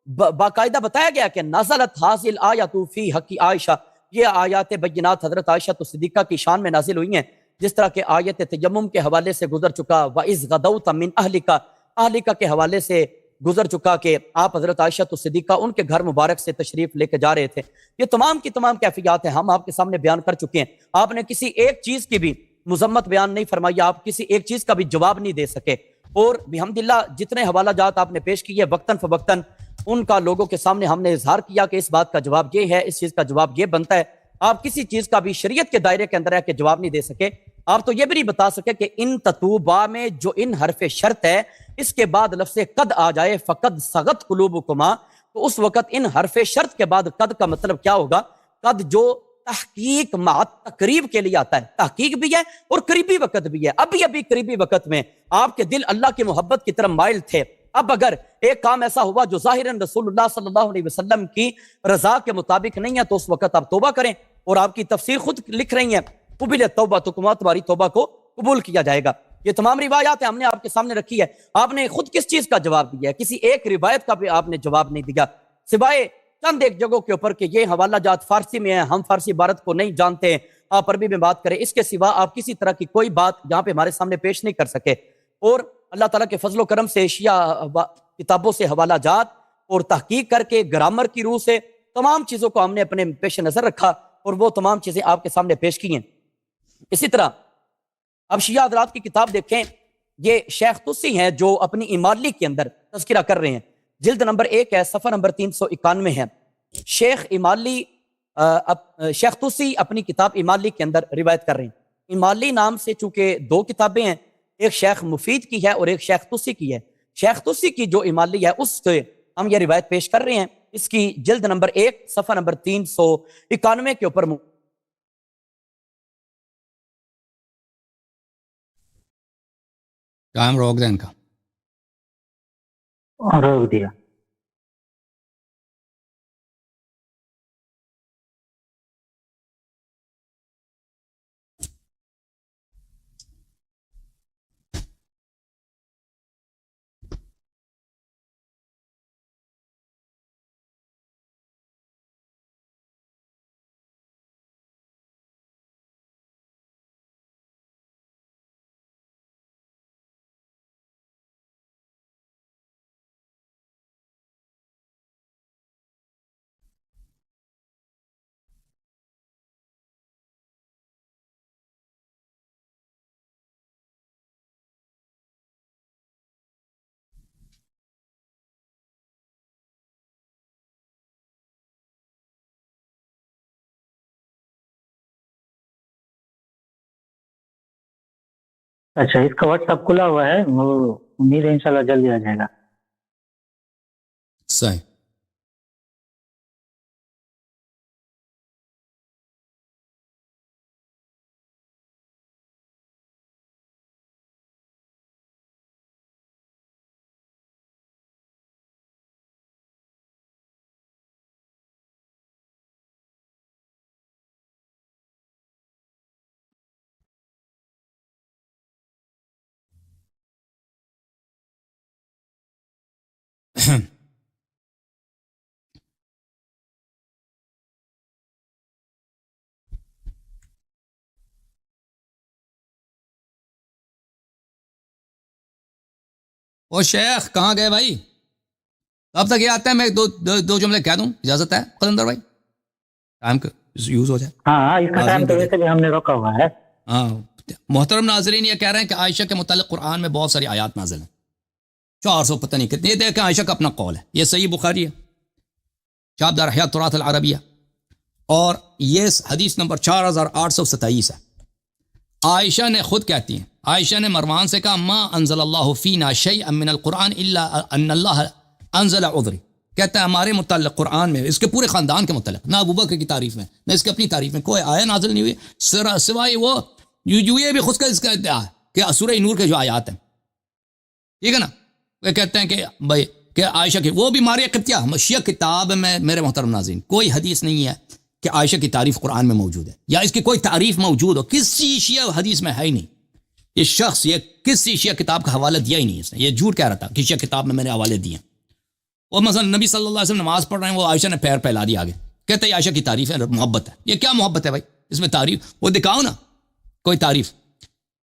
باقاعدہ بتایا گیا کہ نازلت حاصل آیات فی حق عائشہ، یہ آیات بینات حضرت عائشہ صدیقہ کی شان میں نازل ہوئی ہیں. جس طرح کہ آیت تیمم کے حوالے سے گزر چکا، وَإِذْ غَدَوْتَ مِنْ اہلکا کے حوالے سے گزر چکا کہ آپ حضرت عائشہ صدیقہ ان کے گھر مبارک سے تشریف لے کے جا رہے تھے. یہ تمام کی تمام کیفیات ہیں، ہم آپ کے سامنے بیان کر چکے ہیں. آپ نے کسی ایک چیز کی بھی مذمت بیان نہیں فرمائی، آپ کسی ایک چیز کا بھی جواب نہیں دے سکے. اور بحمدللہ جتنے حوالہ جات آپ نے پیش کیے وقتاً فوقتاً ان کا لوگوں کے سامنے ہم نے اظہار کیا کہ اس بات کا جواب یہ ہے، اس چیز کا جواب یہ بنتا ہے. آپ کسی چیز کا بھی شریعت کے دائرے کے اندر ہے کہ جواب نہیں دے سکے. آپ تو یہ بھی نہیں بتا سکے کہ ان تتوبا میں جو ان حرف شرط ہے اس کے بعد لفظ قد آ جائے، فقد صغت قلوبکما، تو اس وقت ان حرف شرط کے بعد قد کا مطلب کیا ہوگا؟ قد جو تحقیق مع تقریب کے لیے آتا ہے، تحقیق بھی ہے اور قریبی وقت بھی ہے. ابھی قریبی وقت میں آپ کے دل اللہ کی محبت کی طرف مائل تھے. اب اگر ایک کام ایسا ہوا جو ظاہراً رسول اللہ صلی اللہ علیہ وسلم کی رضا کے مطابق نہیں ہے تو اس وقت آپ توبہ کریں. اور آپ کی تفسیر خود لکھ رہی ہیں، قبلت توبۃکما، تمہاری توبہ کو قبول کیا جائے گا. یہ تمام روایات ہم نے آپ کے سامنے رکھی ہے. آپ نے خود کس چیز کا جواب دیا ہے؟ کسی ایک روایت کا بھی آپ نے جواب نہیں دیا، سوائے چند ایک جگہوں کے اوپر کہ یہ حوالہ جات فارسی میں ہیں، ہم فارسی عبارت کو نہیں جانتے، آپ عربی میں بات کریں. اس کے سوا آپ کسی طرح کی کوئی بات یہاں پہ ہمارے سامنے پیش نہیں کر سکے. اور اللہ تعالیٰ کے فضل و کرم سے شیعہ کتابوں سے حوالہ جات اور تحقیق کر کے گرامر کی روح سے تمام چیزوں کو ہم نے اپنے پیش نظر رکھا اور وہ تمام چیزیں آپ کے سامنے پیش کی ہیں۔ اسی طرح اب شیعہ حضرات کی کتاب دیکھیں، یہ شیخ طسی ہیں جو اپنی امالی کے اندر تذکرہ کر رہے ہیں، جلد نمبر 1 ہے، صفحہ نمبر 391 ہے۔ شیخ امالی شیخ طسی اپنی کتاب امالی کے اندر روایت کر رہے ہیں۔ امالی نام سے چونکہ 2 کتابیں ہیں، ایک شیخ مفید کی ہے اور ایک شیخ طسی کی ہے۔ شیخ طسی کی جو امالی ہے اس سے ہم یہ روایت پیش کر رہے ہیں، اس کی جلد نمبر 1 صفحہ نمبر 391 کے اوپر ٹائم روک دیں ان کا، روک دیا۔ اچھا، اس کا واٹس ایپ کھلا ہوا ہے، وہ امید ہے انشاءاللہ جلدی آ جائے گا۔ صحیح۔ وہ شیخ کہاں گئے بھائی؟ کب تک یہ آتے ہیں؟ میں دو جملے کہہ دوں، اجازت ہے قلندر بھائی؟ ٹائم یوز ہو جائے۔ ہاں، اس کا ٹائم تو ویسے بھی ہم نے روکا ہوا ہے۔ ہاں محترم ناظرین، یہ کہہ رہے ہیں کہ عائشہ کے متعلق قرآن میں بہت ساری آیات نازل ہیں، 400 پتہ نہیں کتنی۔ یہ دیکھیں عائشہ کا اپنا قول ہے، یہ صحیح بخاری ہے، شعب دار احیاء التراث العربیہ، اور یہ حدیث نمبر 4827 ہے۔ عائشہ نے خود کہتی ہیں، عائشہ نے مروان سے کہا ما انزل اللہ فینا شیئا من القرآن الا ان اللہ انزل عذری، کہتا ہے ہمارے متعلق قرآن میں، اس کے پورے خاندان کے متعلق، نہ ابوبکر کی تعریف میں نہ اس کی اپنی تعریف میں کوئی آیت نازل نہیں ہوئی سوائے وہ یہ بھی خود کا اس کا ادعا ہے کہ سورہ نور کے جو آیات ہیں، ٹھیک ہے نا، وہ کہتے ہیں کہ بھائی کہ عائشہ کی وہ بھی ماریا قبطیہ شیعہ کتاب میں، میرے محترم ناظرین کوئی حدیث نہیں ہے کہ عائشہ کی تعریف قرآن میں موجود ہے یا اس کی کوئی تعریف موجود ہو، کسی شیعہ حدیث میں ہے ہی نہیں۔ یہ شخص یہ کسی شیعہ کتاب کا حوالہ دیا ہی نہیں، اس نے یہ جھوٹ کہہ رہا تھا کہ شیعہ کتاب میں نے حوالے دیے ہیں۔ اور مثلا نبی صلی اللہ علیہ وسلم نماز پڑھ رہے ہیں، وہ عائشہ نے پیر پھیلا دیا آگے، کہتے ہیں عائشہ کی تعریف ہے، محبت ہے۔ یہ کیا محبت ہے بھائی اس میں تعریف؟ وہ دکھاؤ نا کوئی تعریف۔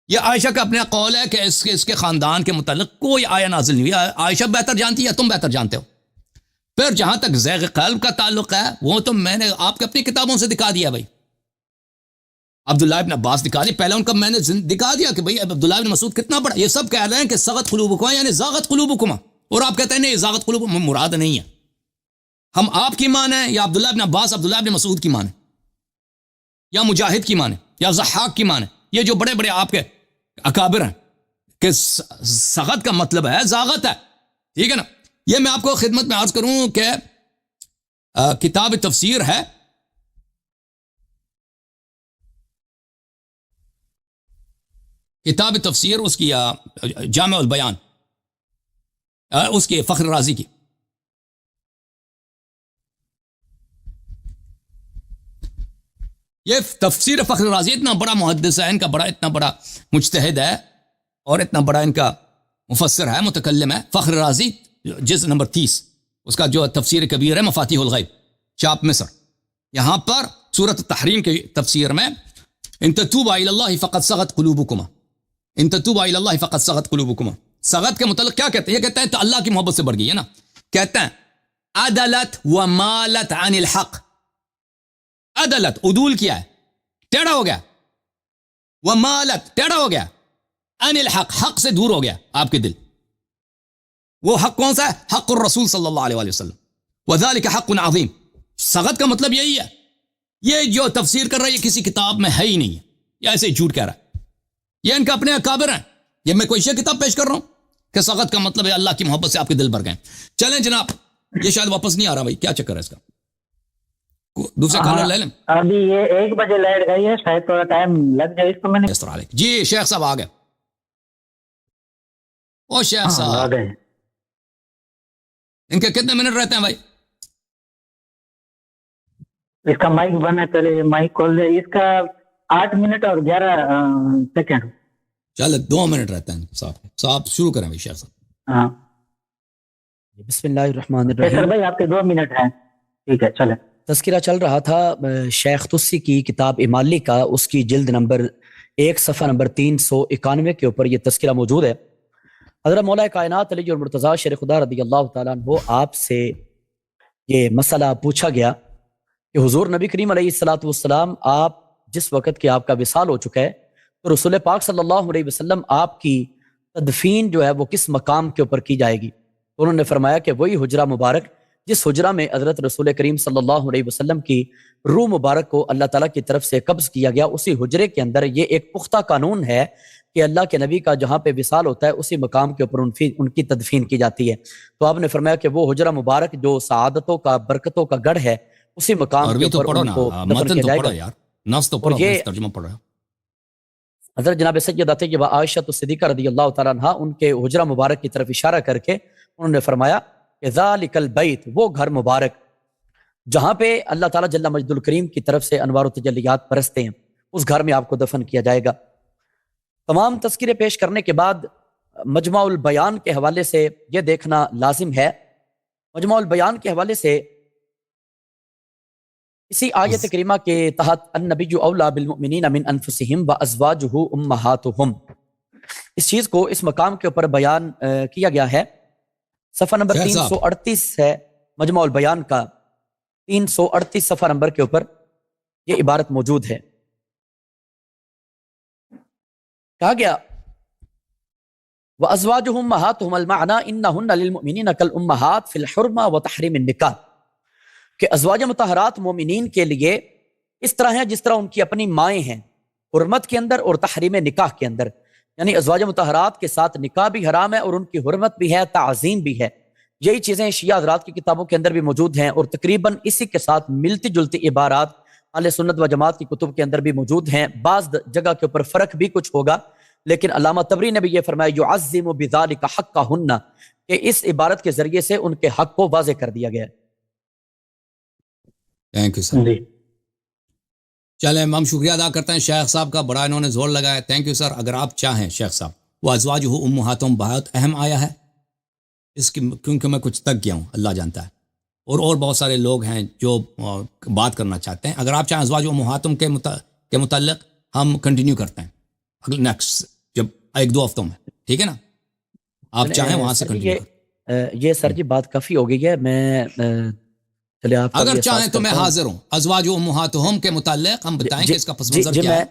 یہ عائشہ کا اپنا قول ہے کہ اس کے خاندان کے متعلق کوئی آیا نازل نہیں ہوئی۔ عائشہ بہتر جانتی ہے، تم بہتر جانتے ہو۔ پھر جہاں تک زیغ قلب کا تعلق ہے، وہ تو میں نے آپ کی اپنی کتابوں سے دکھا دیا بھائی۔ عبداللہ ابن عباس دکھا دیا، پہلے ان کا میں نے دکھا دیا کہ بھائی عبداللہ ابن مسعود کتنا بڑا۔ یہ سب کہہ رہے ہیں کہ سغت قلوبکما یعنی زاغت قلوبکما، اور آپ کہتے ہیں نہیں زاغت قلوبکما مراد نہیں ہے۔ ہم آپ کی مانیں یا عبداللہ ابن عباس عبداللہ ابن مسعود کی مانیں یا مجاہد کی مانیں یا ضحاک کی مانیں، یہ جو بڑے بڑے آپ کے اکابر ہیں، کہ سغت کا مطلب ہے زاغت ہے، ٹھیک ہے نا۔ یہ میں آپ کو خدمت میں عرض کروں کہ کتاب تفسیر ہے، کتاب تفسیر اس کی جامع البیان، اس کی فخر رازی کی، یہ تفسیر فخر رازی اتنا بڑا محدث ہے، ان کا اتنا بڑا مجتہد ہے اور اتنا بڑا ان کا مفسر ہے، متکلم ہے، فخر رازی، جزء نمبر 30 اس کا جو تفسیر کبیر ہے، مفاتیح الغیب، چاپ مصر۔ یہاں پر سورۃ التحریم کی تفسیر میں ان تتوبا الی اللہ فقد صغت قلوبکما، ان تتوبا الی اللہ فقد صغت قلوبکما، سغت کے متعلق کیا کہتے ہیں؟ یہ کہتے ہیں تو اللہ کی محبت سے بڑھ گئی ہے نا. کہتے ہیں عدلت و مالت عن الحق. عدلت عدول کیا ہے، ٹیڑھا ہو گیا، و مالت ٹیڑھا ہو گیا، عن الحق حق سے دور ہو گیا آپ کے دل. وہ حق کون سا ہے؟ حق الرسول صلی اللہ علیہ وسلم. وذالک حق عظیم. سغت کا مطلب یہی ہے. یہ جو تفسیر کر رہا ہے یہ کسی کتاب میں ہے ہی نہیں ہے، یہ ایسے ہی جھوٹ کہہ رہا ہے، یہ ان کا اپنے اکابر ہیں. یہ میں کوئی کتاب پیش کر رہا ہوں کہ سغت کا مطلب ہے اللہ کی محبت سے آپ کے دل بھر گئے. چلیں جناب، یہ شاید واپس نہیں آ رہا بھائی، کیا چکر ہے اس کا؟ دوسرے کالر لے لیں. ابھی یہ 1 بجے لائٹ گئی ہے، شاید تھوڑا ٹائم لگ جائے اس کو. میں نے جی شیخ صاحب آ گئے. او شیخ صاحب ان کے کتنے منٹ رہتے ہیں بھائی؟ اس کا مائک بنا ہے، پہلے مائک کھول دے. اس کا 8 منٹ اور 11 سیکنڈ. چلے 2 منٹ رہتے ہیں صاحب شروع کریں بھائی شیخ صاحب. ہاں بسم اللہ الرحمن الرحیم. بھائی آپ کے 2 منٹ ہیں. ٹھیک ہے چلیں. تذکرہ چل رہا تھا شیخ طسی کی کتاب امالی کا، اس کی جلد نمبر 1 صفحہ نمبر 391 کے اوپر یہ تذکرہ موجود ہے. حضرت مولا کائنات علی المرتضیٰ شیر خدا رضی اللہ تعالیٰ عنہ آپ سے یہ مسئلہ پوچھا گیا کہ حضور نبی کریم علیہ الصلوۃ والسلام آپ جس وقت کہ آپ کا وصال ہو چکا ہے تو رسول پاک صلی اللہ علیہ وسلم آپ کی تدفین جو ہے وہ کس مقام کے اوپر کی جائے گی؟ تو انہوں نے فرمایا کہ وہی حجرہ مبارک جس حجرہ میں حضرت رسول کریم صلی اللہ علیہ وسلم کی روح مبارک کو اللہ تعالیٰ کی طرف سے قبض کیا گیا، اسی حجرے کے اندر یہ ایک پختہ قانون ہے کہ اللہ کے نبی کا جہاں پہ وصال ہوتا ہے اسی مقام کے اوپر ان کی تدفین کی جاتی ہے. تو آپ نے فرمایا کہ وہ حجرہ مبارک جو سعادتوں کا برکتوں کا گڑھ ہے اسی مقام کے اوپر ان کو دفن کیا جائے گا. اور یہ حضرت جناب سیدہ طیبہ عائشہ صدیقہ رضی اللہ تعالیٰ عنہ ان کے حجرہ مبارک کی طرف اشارہ کر کے انہوں نے فرمایا کہ ذالک البیت، وہ گھر مبارک جہاں پہ اللہ تعالیٰ جل مجد الکریم کی طرف سے انوار و تجلیات برستے ہیں، اس گھر میں آپ کو دفن کیا جائے گا. تمام تذکرے پیش کرنے کے بعد مجمع البیان کے حوالے سے یہ دیکھنا لازم ہے. مجمع البیان کے حوالے سے اسی آیت کریمہ کے تحت النبی اولیٰ بالمؤمنین من انفسہم وازواجہ امہاتہم، اس چیز کو اس مقام کے اوپر بیان کیا گیا ہے. صفحہ نمبر 338 ہے مجمع البیان کا، 338 صفحہ نمبر کے اوپر یہ عبارت موجود ہے. کہا گیا وَأَزْوَاجُهُمْ أُمَّهَاتُهُمْ الْمَعْنَى إِنَّهُنَّ لِلْمُؤْمِنِينَ كَالْأُمَّهَاتِ فِي الْحُرْمَةِ وَتَحْرِيمِ النِّكَاحِ، کہ ازواج مطہرات مومنین کے لیے اس طرح ہیں جس طرح ان کی اپنی مائیں ہیں، حرمت کے اندر اور تحریم نکاح کے اندر. یعنی ازواج مطہرات کے ساتھ نکاح بھی حرام ہے اور ان کی حرمت بھی ہے، تعظیم بھی ہے. یہی چیزیں شیعہ حضرات کی کتابوں کے اندر بھی موجود ہیں اور تقریباً اسی کے ساتھ ملتی جلتی عبارات اہل سنت و جماعت کی کتب کے اندر بھی موجود ہیں. بعض جگہ کے اوپر فرق بھی کچھ ہوگا، لیکن علامہ طبری نے بھی یہ فرمایا یعظم بذلک حقہن، کہ اس عبارت کے ذریعے سے ان کے حق کو واضح کر دیا گیا ہے. Thank you sir. چلیں ہم شکریہ ادا کرتے ہیں شیخ صاحب کا، بڑا انہوں نے زور لگایا. Thank you sir. اگر آپ چاہیں شیخ صاحب، وہ ازواجہ امہاتہم بہت اہم آیا ہے اس کی، کیونکہ میں کچھ تک گیا ہوں، اللہ جانتا ہے، اور بہت سارے لوگ ہیں جو بات کرنا چاہتے ہیں. اگر آپ چاہیں ازواج امہاتہم کے متعلق ہم کنٹینیو کرتے ہیں اگلے نیکسٹ جب 1-2 ہفتوں میں، ٹھیک ہے نا؟ آپ چاہیں وہاں سے کنٹینیو کریں. یہ سر جی بات کافی ہو گئی ہے. میں اگر چاہیں تو میں حاضر ہوں. ازواج امہاتہم کے متعلق ہم بتائیں کہ اس کا پس منظر کیا ہے.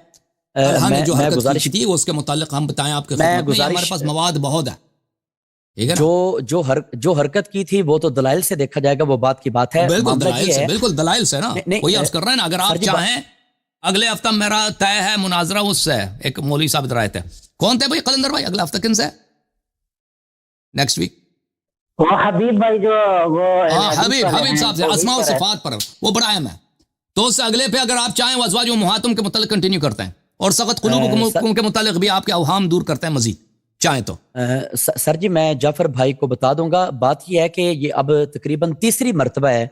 اللہ نے جو حرکت کی تھی اس کے متعلق ہم بتائیں آپ کے خدمت میں. ہمارے پاس مواد بہت ہے. جو حرکت کی تھی وہ تو دلائل سے دیکھا جائے گا، وہ بات کی بات ہے. بالکل دلائل سے نا، کوئی عرض کر رہا ہے نا. اگر آپ چاہیں اگلے ہفتہ میرا طے ہے مناظرہ اس سے، ایک مولوی صاحب ادھر آئے تھے. کون تھے بھائی؟ قلندر بھائی. اگلا ہفتہ کن سے؟ Next week. وہ حبیب بھائی جو وہ حبیب صاحب سے اسماء و صفات پر وہ بڑا اہم ہے. تو اس سے اگلے پہ اگر آپ چاہیں ازواج امہاتہم کے متعلق کنٹینیو کرتے ہیں اور سخت قلوب کے متعلق بھی آپ کے اوہام دور کرتے ہیں مزید چاہیں تو. سر جی میں جعفر بھائی کو بتا دوں گا. بات یہ ہے کہ یہ اب تقریباً 3ری مرتبہ ہے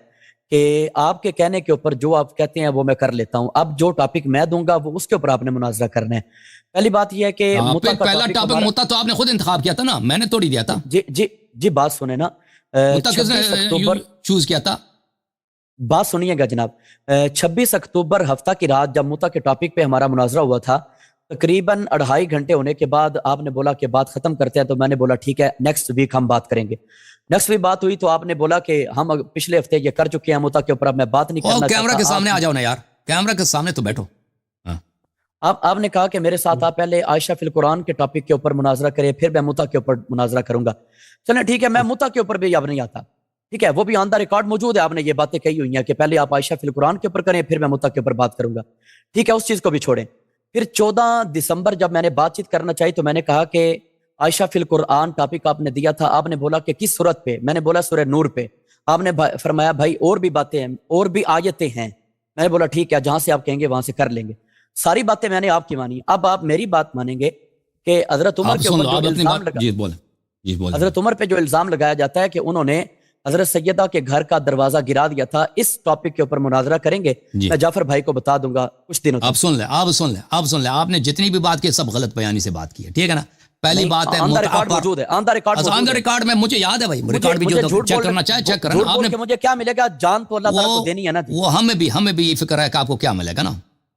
کہ آپ کے کہنے کے اوپر جو آپ کہتے ہیں وہ میں کر لیتا ہوں. اب جو ٹاپک میں دوں گا وہ اس کے اوپر آپ نے مناظرہ کرنا ہے. پہلی بات یہ ہے کہ پہلا ٹاپک متا تو آپ نے خود انتخاب کیا تھا نا، میں نے توڑی دیا تھا. جی بات سنیں نا. 26 اکتوبر چوز کیا تھا. بات سنیے گا جناب. 26 اکتوبر ہفتہ کی رات جب متا کے ٹاپک پہ ہمارا مناظرہ ہوا تھا تقریباً 2.5 گھنٹے ہونے کے بعد آپ نے بولا کہ بات ختم کرتے ہیں، تو میں نے بولا ٹھیک ہے نیکسٹ ویک ہم بات کریں گے. نیکسٹ ویک بات ہوئی تو آپ نے بولا کہ ہم پچھلے ہفتے یہ کر چکے ہیں متا کے اوپر، اب میں بات نہیں کرنا چاہتا. کیمرہ کے سامنے آ جاؤ نا یار، کیمرہ کے سامنے تو بیٹھو. آپ نے کہا کہ میرے ساتھ آپ پہلے عائشہ فی القرآن کے ٹاپک کے اوپر مناظرہ کریں، پھر میں متا کے اوپر مناظرہ کروں گا. چلیں ٹھیک ہے، میں متا کے اوپر بھی اب نہیں آتا. ٹھیک ہے، وہ بھی آن دا ریکارڈ موجود ہے، آپ نے یہ باتیں کہی ہوئی ہیں کہ پہلے آپ عائشہ فی القرآن کے اوپر کریں پھر میں متا کے اوپر بات کروں گا. ٹھیک ہے، اس چیز کو بھی چھوڑیں. پھر 14 دسمبر جب میں نے بات چیت کرنا چاہی تو میں نے کہا کہ عائشہ فی القرآن ٹاپک آپ نے دیا تھا. آپ نے بولا کہ کس سورت پہ؟ میں نے بولا سورہ نور پہ. آپ نے فرمایا بھائی اور بھی باتیں ہیں، اور بھی آیتیں ہیں. میں نے بولا ٹھیک ہے، جہاں سے آپ کہیں گے وہاں سے کر لیں گے. ساری باتیں میں نے آپ کی مانی. اب آپ میری بات مانیں گے کہ حضرت عمر کے اوپر جو الزام حضرت عمر پہ جو الزام لگایا جاتا ہے کہ انہوں نے حضرت سیدہ کے گھر کا دروازہ گرا دیا تھا، اس ٹاپک کے اوپر مناظرہ کریں گے. میں جعفر بھائی کو بتا دوں گا کچھ دنوں. آپ سن لیں آپ نے جتنی بھی بات کی سب غلط بیانی سے بات کی ہے، ٹھیک ہے نا. پہلی بات ہے آن دا ریکارڈ میں مجھے یاد ہے بھائی، ریکارڈ بھی جو چیک کرنا چاہے چیک کرنا. آپ نے مجھے کیا ملے گا؟ جان تو اللہ تعالیٰ کو دینی ہے نا. وہ ہمیں بھی یہ فکر ہے کہ آپ کو کیا ملے گا نا.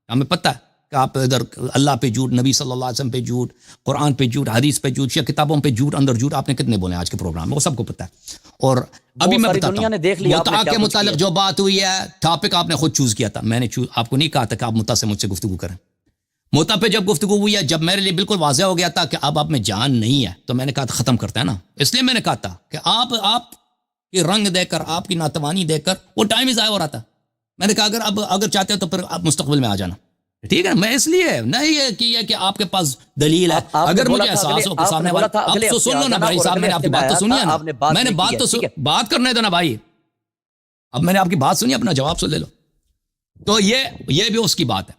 ہمیں پتہ ہے کہ آپ ادھر اللہ پہ جھوٹ، نبی صلی اللہ علیہ وسلم پہ جھوٹ، قرآن پہ جھوٹ، حدیث پہ جھوٹ، یا کتابوں پہ جھوٹ، اندر جھوٹ. آپ نے کتنے بولے آج کے پروگرام میں، وہ سب کو پتہ ہے. اور ابھی میں بتاتا ہوں متع کے متعلق جو بات ہوئی ہے، ٹاپک آپ نے خود چوز کیا تھا. میں نے آپ کو نہیں کہا تھا کہ آپ متع سے مجھ سے گفتگو کریں. متع پہ جب گفتگو ہوئی ہے، جب میرے لیے بالکل واضح ہو گیا تھا کہ اب آپ میں جان نہیں ہے، تو میں نے کہا تھا ختم کرتا ہے نا. اس لیے میں نے کہا تھا کہ آپ کے رنگ دے کر، آپ کی ناتوانی دے کر وہ ٹائم ہی ضائع ہو رہا تھا. میں نے کہا اگر چاہتے ہو تو پھر آپ مستقبل میں آ جانا. ٹھیک ہے، میں اس لیے نہیں یہ کہ آپ کے پاس دلیل ہے. اگر مجھے احساس ہو کہ سامنے والا، اب تو سن لو نا بھائی صاحب، میں نے آپ کی بات تو سنی ہے نا. میں نے بات کرنے دو نا بھائی. اب میں نے آپ کی بات سنی، اپنا جواب سن لے لو. تو یہ بھی اس کی بات ہے.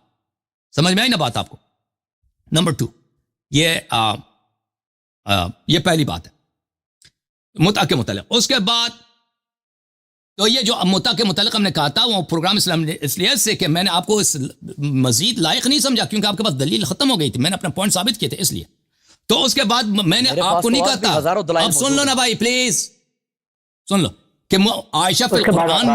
سمجھ میں آئی نا بات آپ کو. نمبر 2، یہ پہلی بات ہے متع کے متعلق. اس کے بعد تو یہ جو متع کے متعلق ہم نے کہا تھا، وہ پروگرام اسلام اس لیے سے کہ میں نے آپ کو اس مزید لائق نہیں سمجھا، کیونکہ آپ کے پاس دلیل ختم ہو گئی تھی. میں نے اپنا پوائنٹ ثابت کیے تھے اس لیے. تو اس کے بعد میں نے آپ کو نہیں کہا تھا. اب سن لو نا بھائی پلیز، سن لو کہ عائشہ فی القرآن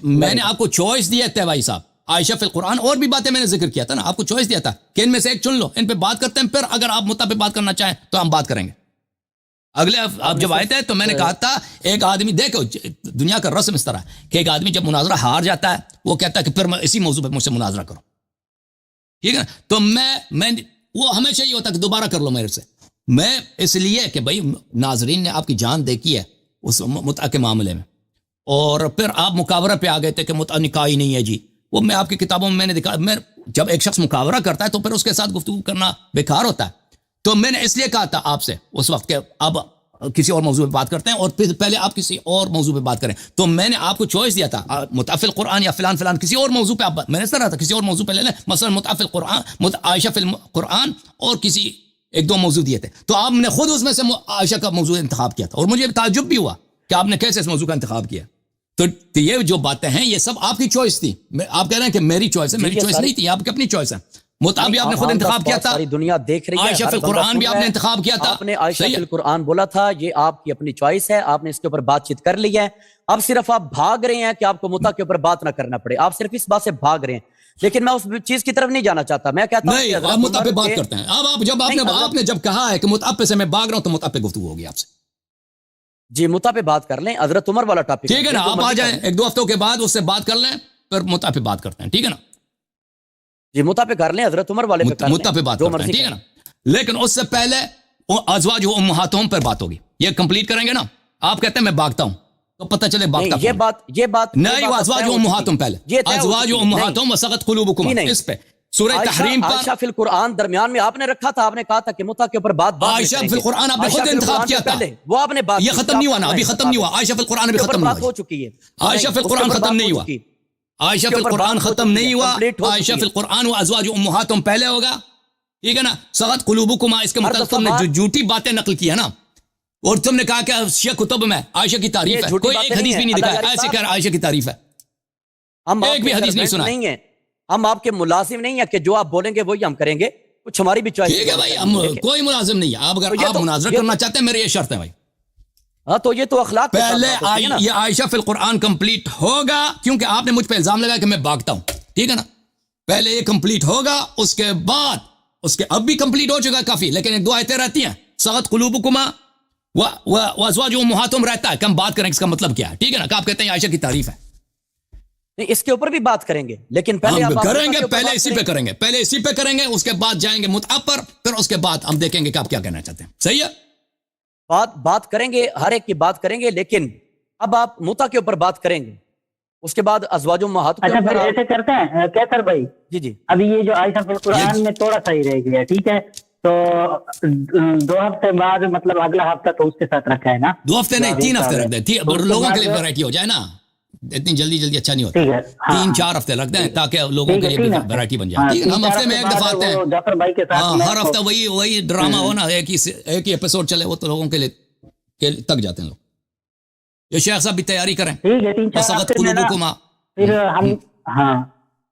میں نے آپ کو چوائس دیا تھا بھائی صاحب. عائشہ فی القرآن اور بھی باتیں میں نے ذکر کیا تھا نا، آپ کو چوائس دیا تھا کہ ان میں سے ایک چن لو، ان پہ بات کرتے ہیں، پھر اگر آپ متع پہ بات کرنا چاہیں تو ہم بات کریں گے. اگلے آپ جب آئے تھے تو میں نے کہا تھا ایک آدمی، دیکھو دنیا کا رسم اس طرح کہ ایک آدمی جب مناظرہ ہار جاتا ہے وہ کہتا ہے کہ پھر میں اسی موضوع پہ مجھ سے مناظرہ کروں. ٹھیک ہے، تو میں وہ ہمیشہ یہ ہوتا کہ دوبارہ کر لو میرے سے. میں اس لیے کہ بھائی ناظرین نے آپ کی جان دیکھی ہے اس متع کے معاملے میں، اور پھر آپ مقابرہ پہ آ گئے تھے کہ متع نکاح ہی نہیں ہے جی. وہ میں آپ کی کتابوں میں نے دکھا، میں جب ایک شخص مقابرہ کرتا ہے تو پھر اس کے ساتھ گفتگو کرنا بیکار ہوتا ہے. تو میں نے اس لیے کہا تھا آپ سے اس وقت کہ اب کسی اور موضوع پہ بات کرتے ہیں اور پھر پہلے آپ کسی اور موضوع پہ بات کریں. تو میں نے آپ کو چوائس دیا تھا متع فی القرآن یا فلان کسی اور موضوع پہ. میں نے اس طرح تھا کسی اور موضوع پہ لے لیں، مثلا متع فی القرآن، عائشہ فی القرآن، اور کسی 1-2 موضوع دیے تھے. تو آپ نے خود اس میں سے عائشہ کا موضوع انتخاب کیا تھا، اور مجھے تعجب بھی ہوا کہ آپ نے کیسے اس موضوع کا انتخاب کیا. تو یہ جو باتیں ہیں یہ سب آپ کی چوائس تھی. آپ کہہ رہے ہیں کہ میری چوائس ہے، میری چوائس نہیں تھی، آپ کی اپنی چوائس ہے. متع بھی آپ نے خود انتخاب کیا تھا، ساری دنیا دیکھ رہی ہے. عائشہ فی القرآن بھی آپ نے انتخاب کیا تھا. آپ نے عائشہ فی القرآن بولا تھا، یہ آپ کی اپنی چوائس ہے، آپ نے اس کے اوپر بات چیت کر لی ہے. اب صرف آپ بھاگ رہے ہیں کہ آپ کو متع کے اوپر بات نہ کرنا پڑے. آپ صرف اس بات سے بھاگ رہے ہیں، لیکن میں اس چیز کی طرف نہیں جانا چاہتا. میں کہتا ہوں نہیں، آپ متع پہ بات کرتے ہیں. اب آپ نے جب کہا ہے کہ متع پہ سے میں بھاگ رہا ہوں، تو متع پہ گفتگو ہوگی آپ سے. جی متع پہ بات کر لیں، حضرت عمر والا ٹاپک. ٹھیک ہے نا، آپ آ جائیں 1-2 ہفتوں کے بعد اس سے بات کر لیں، پھر متع پہ بات کرتے ہیں. ٹھیک ہے نا جی، متع پہ کر لیں، حضرت عمر والے پہ متع پہ بات کرتے ہیں. ٹھیک ہے نا، لیکن اس سے پہلے ازواج امہاتہم پر بات ہوگی. یہ کمپلیٹ کریں گے نا. آپ کہتے ہیں میں بھاگتا ہوں، تو پتہ چلے بھاگتا. یہ بات نہیں، ازواج امہاتہم پہلے، ازواج امہاتہم وسقط قلوبکم، اس پہ سورہ تحریم پر. عائشہ فی القرآن درمیان میں آپ نے رکھا تھا، آپ نے کہا تھا کہ متع کے اوپر بات. عائشہ فی القرآن آپ نے خود انتخاب کیا تھا، وہ آپ نے بات. یہ ختم نہیں ہوا نا، ابھی ختم نہیں ہوا. عائشہ فی القرآن ابھی ختم نہیں ہوا، ہو چکی ہے. عائشہ فی القرآن ختم نہیں ہوا. عائشہ فی القرآن ختم نہیں ہوا. عائشہ فی القرآن و ازواج امہاتہم پہلے ہوگا. ٹھیک ہے نا. سقط قلوبکم، اس کے مطلب تم نے جو جھوٹی باتیں نقل کی ہے نا، اور تم نے کہا کہ شیعہ کتب میں عائشہ کی تعریف ہے. کوئی ایک حدیث بھی نہیں دکھایا ایسے کہ عائشہ کی تعریف ہے. ایک بھی حدیث نہیں سنا. ہم آپ کے ملازم نہیں ہیں کہ جو آپ بولیں گے وہی ہم کریں گے. کچھ ہماری بھی چوائس. ٹھیک ہے بھائی، ہم کوئی ملازم نہیں ہے. اگر آپ مناظرہ کرنا چاہتے ہیں، میرے یہ شرط ہے بھائی. ہاں تو یہ تو اخلاق پہلے یہ عائشہ فی القرآن کمپلیٹ ہوگا، کیونکہ آپ نے مجھ پہ الزام لگایا کہ میں بھاگتا ہوں. ٹھیک ہے نا، پہلے یہ کمپلیٹ ہوگا، اس کے اس کے اب بھی کمپلیٹ ہو چکا ہے کافی، لیکن ایک دو آیتیں رہتی ہیں، سغت قلوبکما وازواجہم امہاتہم رہتا ہے کہ ہم بات کریں اس کا مطلب کیا ہے، ٹھیک ہے نا، کہ آپ کہتے ہیں عائشہ کی تعریف ہے، نہیں اس کے اوپر بھی بات کریں گے، لیکن پہلے ہم آپ کریں گے، پہلے اسی پہ کریں گے، پہلے اسی پہ کریں گے، اس کے بعد جائیں گے متعہ پر، پھر اس کے بعد ہم دیکھیں گے کہ آپ کیا کہنا چاہتے ہیں، صحیح ہے؟ بات کریں گے، ہر ایک کی بات کریں گے، لیکن اب آپ متع کے اوپر بات کریں گے، اس کے بعد ازواج امہات کے اچھا اوپر پھر ایسے کرتے ہیں کیسر بھائی، جی جی ابھی یہ جو آیت فی القرآن میں تھوڑا سا ہی رہ گیا، ٹھیک ہے، تو 2 ہفتے بعد مطلب اگلا ہفتہ تو اس کے ساتھ رکھا ہے نا، 2 ہفتے نہیں 3 ہفتے رکھ دیں، لوگوں کے لیے ویرائٹی ہو جائے نا، اتنی جلدی جلدی اچھا نہیں ہوتا، ٹھیک ہے 3-4 ہفتے رکھ دیں تاکہ لوگوں کے لیے ویرائٹی بن جائے، ٹھیک ہے، ہم ہفتے میں ایک دفعہ آتے ہیں، جعفر بھائی کے ساتھ ہر ہفتہ وہی ڈرامہ ہو نا، ایک ہی ایپیسوڈ چلے، وہ تو لوگوں کے لیے تک جاتے ہیں لوگ، یہ شیخ صاحب بھی تیاری کریں، ٹھیک ہے 3-4 سغت ہفتے میں نا، قلوبکما، پھر ہم ہاں،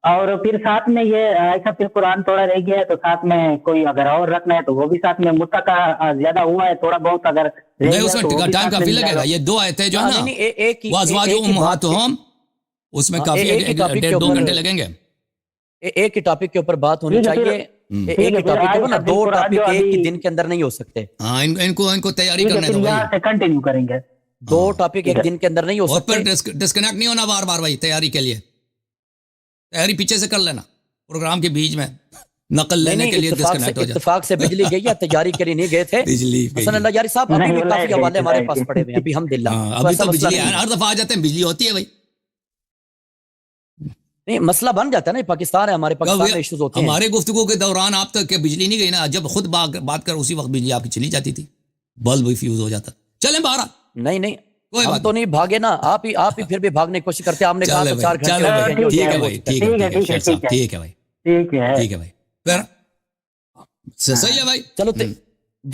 اور پھر ساتھ میں یہ ایسا پھر قرآن تھوڑا رہ گیا ہے تو ساتھ میں کوئی اگر اور رکھنا ہے تو وہ بھی ساتھ میں، متع کا زیادہ ہوا ہے تھوڑا بہت اگر رہ نہیں گیا اس تو وہ میں بھی ٹائم ساتھ کافی میں لگے گا، یہ 2 آیتیں جو ہے نا، ایک وازواج امہاتہم، اس میں کافی 1.5-2 گھنٹے لگیں گے، ایک ہی ٹاپک کے اوپر بات ہونی چاہیے، ایک ہی ٹاپک کے اوپر نا 2 ٹاپک ایک ہی دن کے اندر نہیں ہو سکتے، ہاں ان کو تیاری کرنے پھر دو یہاں سے کنٹینیو کریں گے، 2 ٹاپک ایک دن کے اندر نہیں ہو اور سکتے، پھر ڈسکنیکٹ نہیں ہونا بار بار بھائی، تیاری کے لیے تیاری پیچھے سے کر لینا، پروگرام کے بیچ میں نقل لینے کے لیے ڈسکنیکٹ ہو جائے، اتفاق سے بجلی گئی ہے، تیاری کے لیے نہیں گئے تھے، بجلی حسن اللہ یاری صاحب ابھی بھی کافی حوالے ہمارے پاس پڑے ہوئے ہیں ابھی الحمدللہ، ابھی تو بجلی ہر دفعہ آ جاتے ہیں، بجلی ہوتی ہے بھائی، نہیں مسئلہ بن جاتا ہے نا، پاکستان ہے، ہمارے پاکستان میں ایشوز ہوتے ہیں، ہمارے گفتگو کے دوران آپ تک کہ بجلی نہیں گئی نا، جب خود بات کر اسی وقت بجلی آپ کی چلی جاتی تھی، بلب بھی فیوز ہو جاتا، چلیں باہر، نہیں ہم تو نہیں بھاگے نا، آپ ہی پھر بھی بھاگنے کی کوشش کرتے ہیں، آپ نے کہا 4 گھنٹے، ٹھیک ہے بھائی، ٹھیک ہے شیخ صاحب، ٹھیک ہے بھائی، ٹھیک ہے بھائی، پھر صحیح ہے بھائی،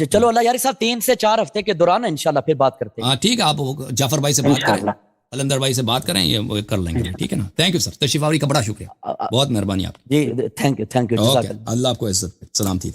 چلو اللہ یاری صاحب 3 سے 4 ہفتے کے دوران انشاءاللہ پھر بات کرتے ہیں، ہاں ٹھیک ہے، آپ جعفر بھائی سے بات کریں، قلندر بھائی سے بات کریں، یہ کر لیں گے، ٹھیک ہے نا، تھینک یو سر، تشریف آوری کا بڑا شکریہ، بہت مہربانی آپ کی، جی تھینک یو اوکے، اللہ آپ کو عزت، سلامتی۔